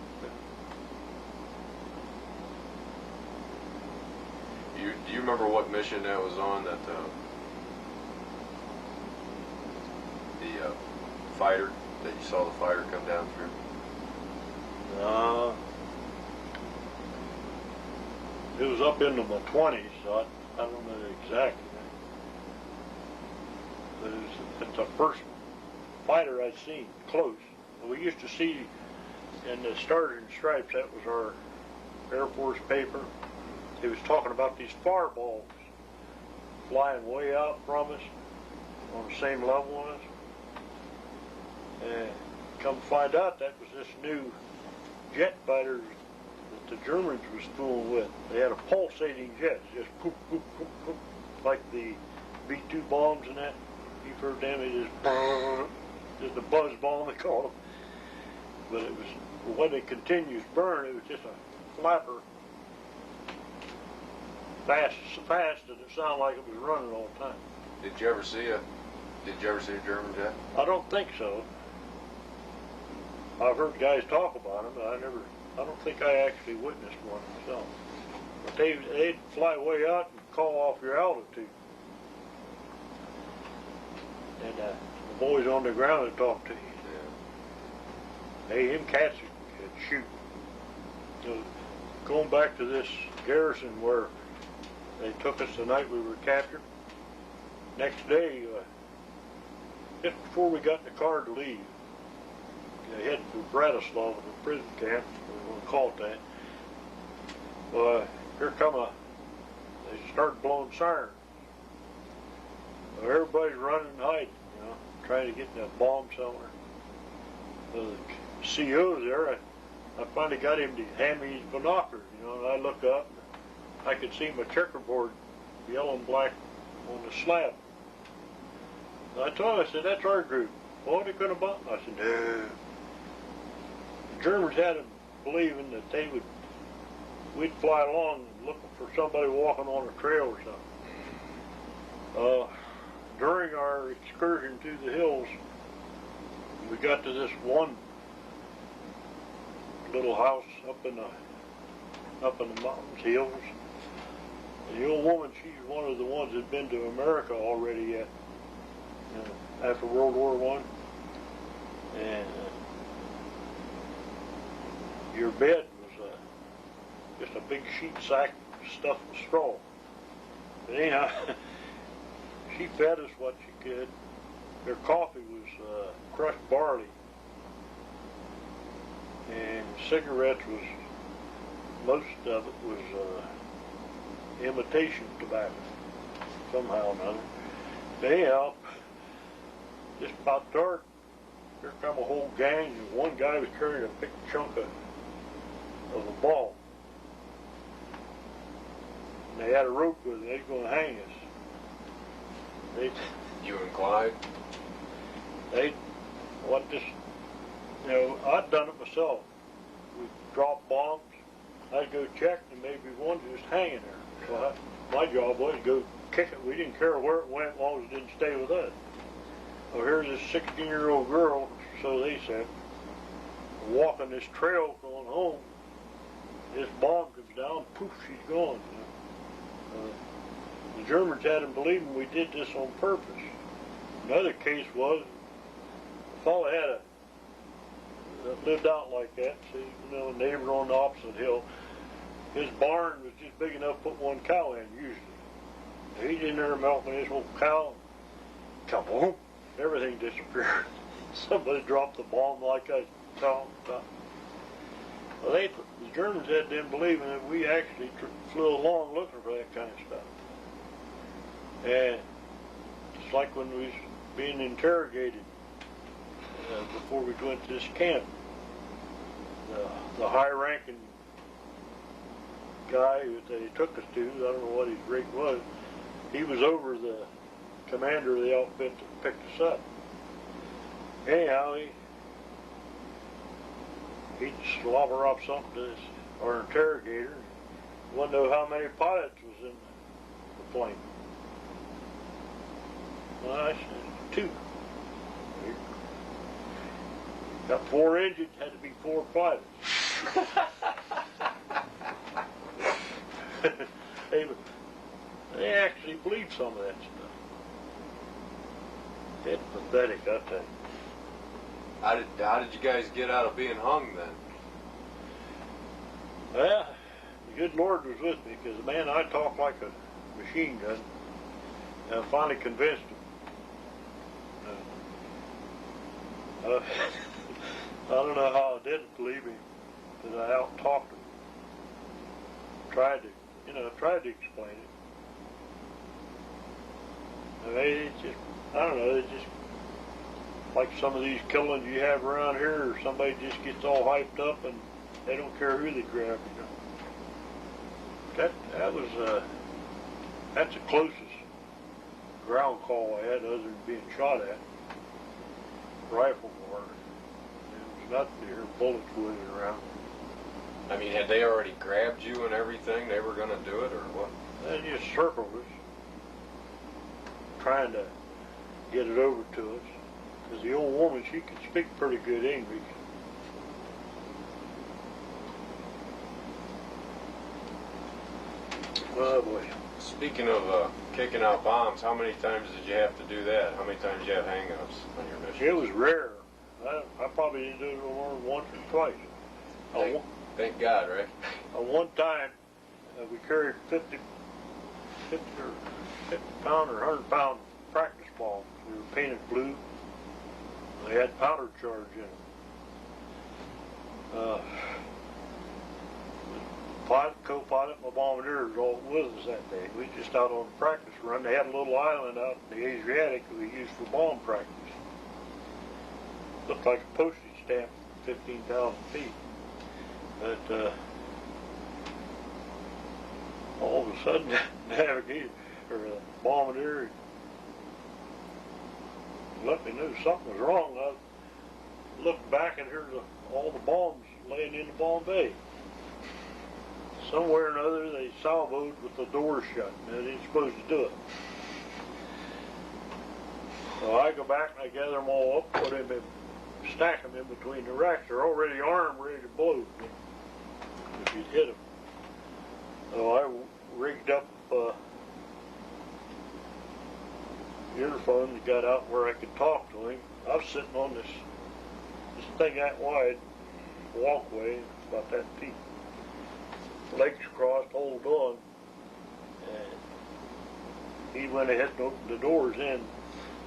Do you remember what mission that was on? That the fighter that you saw the fighter come down through. it was up into my 20s, so I don't know exactly. But it's the first fighter I'd seen close. We used to see in the Stars and Stripes, that was our Air Force paper. He was talking about these fireballs flying way out from us on the same level as us. And come to find out, that was this new jet fighter that the Germans was fooling with. They had a pulsating jet, just poop, poop, poop, poop, like the B-2 bombs and that. You've heard them, it just a buzz bomb, they call them. But it was, when it continues burn, it was just a flapper. Fast, so fast that it sounded like it was running all the time. Did you ever see a German jet? I don't think so. I've heard guys talk about them, but I don't think I actually witnessed one myself. But they'd fly way out and call off your altitude. And the boys on the ground would talk to you. Yeah. Hey, them cats could shoot. You know, going back to this garrison where they took us the night we were captured. Next day, just before we got in the car to leave, they headed for Bratislava, the prison camp, we want to call it that. Well, here come they started blowing sirens. Well, everybody's running and hiding, you know, trying to get in that bomb somewhere. The CO there, I finally got him to hand me his binoculars, you know, and I look up, and I could see my checkerboard, yellow and black, on the slab. And I told him, I said, that's our group. Oh, they're going to bomb? I said, no. The Germans had them believing that we'd fly along looking for somebody walking on a trail or something. During our excursion through the hills, we got to this one little house up in the mountains, hills. And the old woman, she's one of the ones that'd been to America already yet, after World War I. And your bed was just a big sheet sack stuffed with straw. But anyhow, she fed us what she could. Their coffee was crushed barley. And cigarettes was, most of it was imitation tobacco, somehow or another. But anyhow, just about dark, here come a whole gang, and one guy was carrying a big chunk of a ball. And they had a rope with it, they was going to hang us. You and Clyde? I'd done it myself. We'd drop bombs, I'd go check, and maybe one just hanging there. So my job was to go kick it. We didn't care where it went as long as it didn't stay with us. Well, here's this 16-year-old girl, so they said, walking this trail going home. This bomb comes down, poof, she's gone. The Germans had them believing we did this on purpose. Another case was, a fellow that lived out like that, see, a neighbor on the opposite hill. His barn was just big enough to put one cow in, usually. He's in there milking his whole cow. Come on, everything disappeared. Somebody dropped the bomb like I saw. Well, the Germans had them believing that we actually flew along looking for that kind of stuff. And it's like when we was being interrogated before we went to this camp. The high-ranking guy that they took us to, I don't know what his rank was, he was over the commander of the outfit that picked us up. Anyhow, he'd slobber off something to our interrogator. Wanted to know how many pilots was in the plane. Well, I said, 2. Got 4 engines, had to be 4 pilots. They actually believed some of that stuff. It's pathetic, I tell you. How did you guys get out of being hung then? Well, the good Lord was with me because, man, I talked like a machine gun. And I finally convinced him. I don't know how I didn't believe him, because I out-talked him. Tried to explain it. I mean, it's just, I don't know, it's just like some of these killings you have around here, or somebody just gets all hyped up and they don't care who they grab, That's the closest ground call I had other than being shot at. Rifle war. It was nothing to hear bullets whizzing around. I mean, had they already grabbed you and everything? They were going to do it, or what? They just circled us, trying to get it over to us. Because the old woman, she could speak pretty good English. Oh boy. Speaking of kicking out bombs, how many times did you have to do that? How many times did you have hang-ups on your mission? It was rare. I probably didn't do it more than once or twice. Thank God, right? One time, we carried 50 pound or 100 pound practice bombs. They were painted blue. They had powder charge in them. Pilot, co-pilot, my bombardier was all with us that day. We were just out on a practice run. They had a little island out in the Adriatic that we used for bomb practice. Looked like a postage stamp, 15,000 feet. But all of a sudden, the navigator or the bombardier let me know something was wrong. I looked back and heard all the bombs laying in the bomb bay. Somewhere or another, they salvoed with the door shut, and they ain't supposed to do it. So I go back and I gather them all up, put them in, stack them in between the racks. They're already armed, ready to blow if you'd hit them. So I rigged up earphones, got out where I could talk to him. I was sitting on this thing that wide, walkway, about that deep. Legs crossed, hold on, and he went ahead and opened the doors in.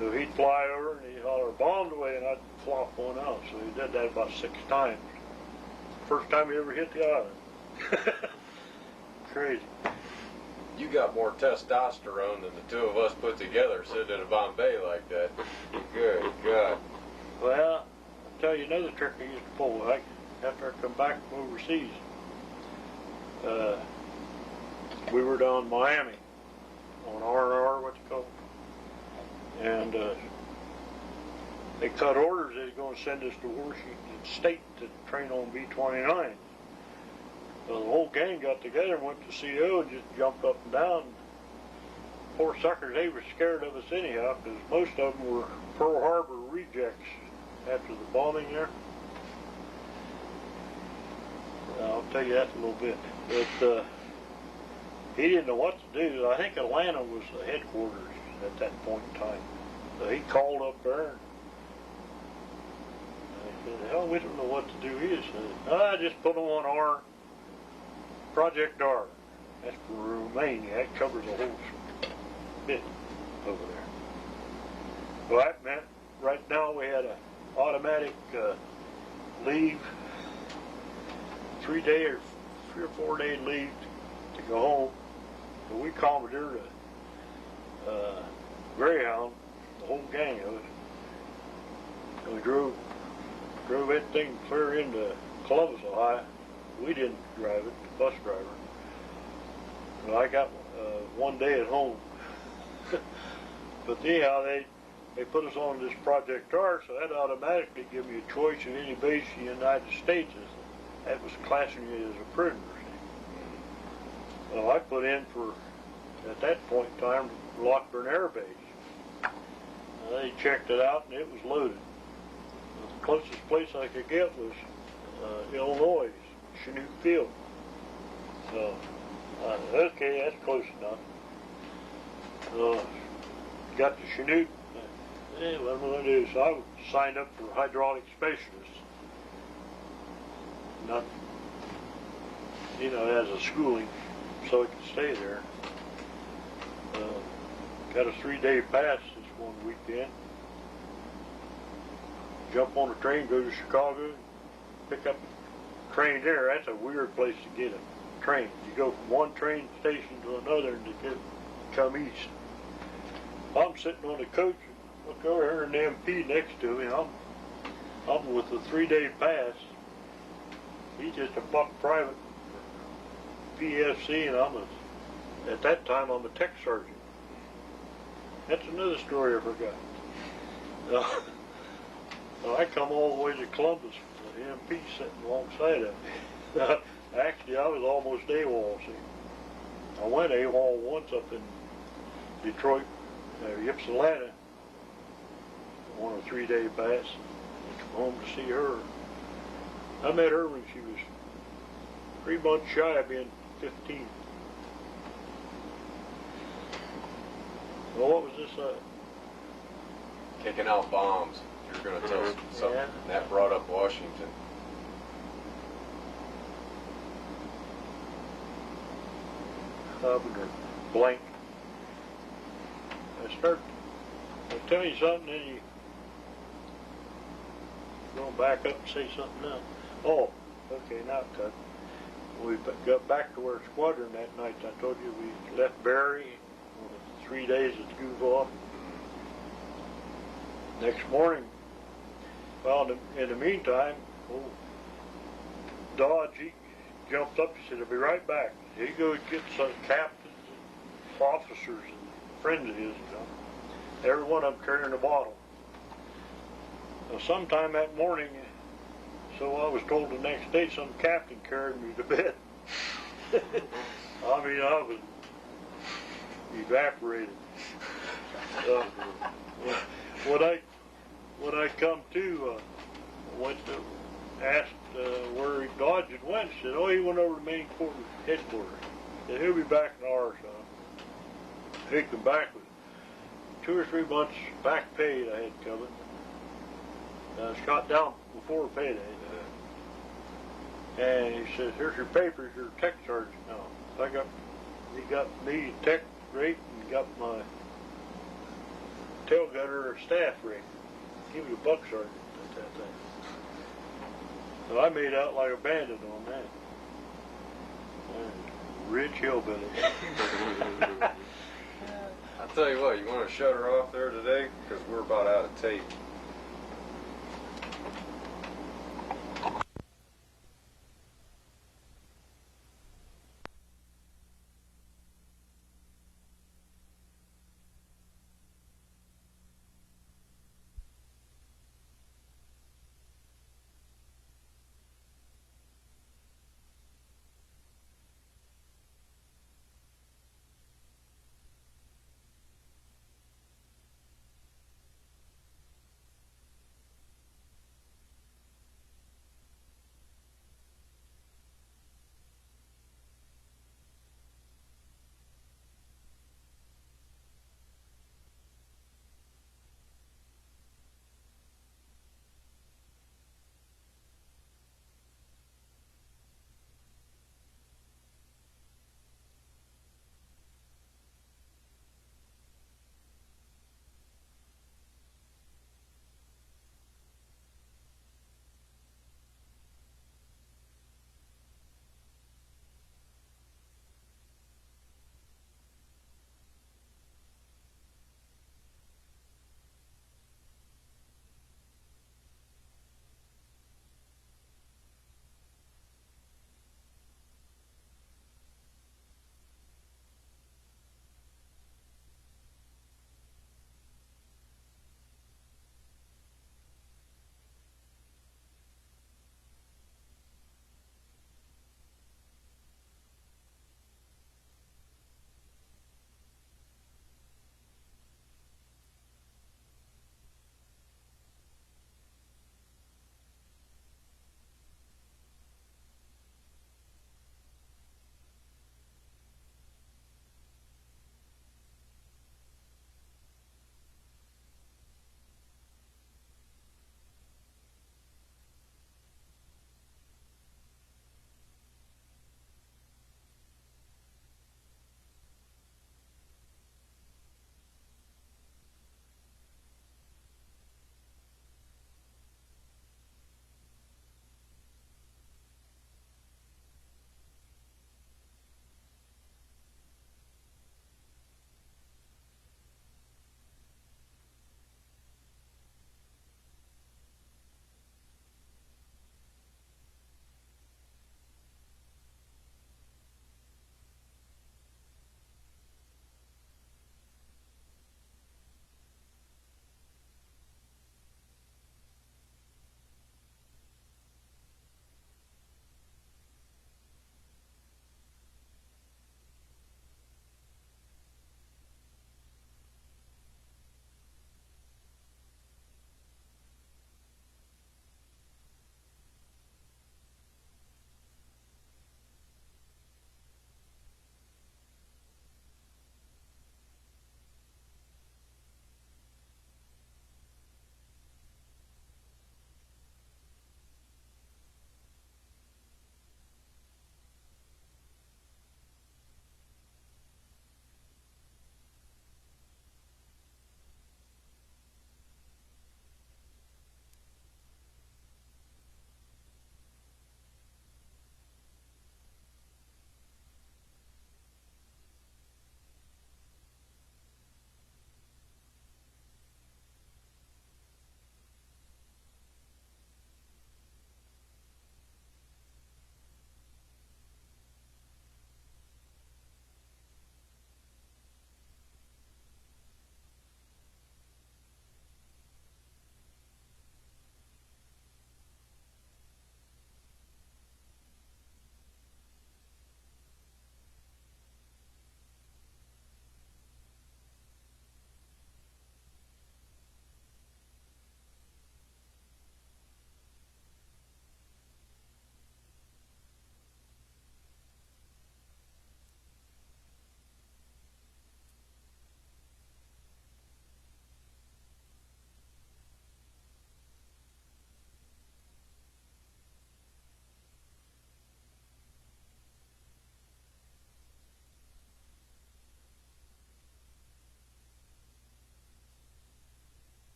So he'd fly over and he'd holler, bombs away, and I'd flop one out. So he did that about 6 times. First time he ever hit the island. Crazy. You got more testosterone than the two of us put together sitting in a Bombay like that. Good God. Well, I'll tell you another trick I used to pull. After I come back from overseas, we were down in Miami on R&R, what's it called? And they cut orders they was going to send us to Washington State to train on B-29. So the whole gang got together and went to CO and just jumped up and down. Poor suckers, they were scared of us anyhow, because most of them were Pearl Harbor rejects after the bombing there. I'll tell you that in a little bit. But he didn't know what to do. I think Atlanta was the headquarters at that point in time. So he called up there and I said, hell, we don't know what to do here. So just put them on our Project R. That's for Romania. That covers the whole bit over there. Well, that meant right now we had an automatic leave 3 or 4 day leave to go home. So we commandeered a Greyhound, the whole gang of it. And we drove that thing clear into Columbus, Ohio. We didn't drive it, the bus driver. And I got 1 day at home. But anyhow, they put us on this Project R, so that automatically gave me a choice of any base in the United States. That was classing you as a prisoner. Well, I put in for, at that point in time, Lockburn Air Base. They checked it out and it was loaded. The closest place I could get was Illinois, Chinook Field. So, okay, that's close enough. Got to Chinook. What am I going to do? So I signed up for hydraulic specialist. Not, as a schooling, so I could stay there. Got a 3-day pass this one weekend. Jump on a train, go to Chicago, pick up a train there. That's a weird place to get a train. You go from one train station to another and come east. I'm sitting on the coach, look over here and the MP next to me. I'm with a 3-day pass. He's just a buck private PFC, and at that time I'm a tech sergeant. That's another story I forgot. So I come all the way to Columbus, the MP sitting alongside of me. Actually, I was almost AWOL. See, I went AWOL once up in Detroit, Ypsilanti, on a 3-day pass. I come home to see her. I met her when she was 3 months shy of being 15. Well, what was this? Kicking out bombs. You're going to tell something. Yeah. That brought up Washington. Or blank. I'll tell you something, then you going back up and say something else. Oh, okay, now cut. We got back to our squadron that night. I told you we left Barry on the 3 days of school off. Next morning, well, in the meantime, Dodge, he jumped up. He said, "I'll be right back." He goes get some captains, and officers, and friends of his. Every one of them carrying a bottle. Well, sometime that morning, so I was told the next day, some captain carried me to bed. I mean, I was evaporated. When I come to, went to asked where Dodge had went. Said, "Oh, he went over to main headquarters. Said he'll be back in an hour or so." He come back with 2 or 3 months back pay I had coming. Shot down before payday. And he says, "Here's your papers, you're a tech sergeant now." He got me tech rate and got my tail gunner staff rate. Give me a buck sergeant at that thing. So I made out like a bandit on that. Rich hillbilly. I'll tell you what, you want to shut her off there today? Because we're about out of tape.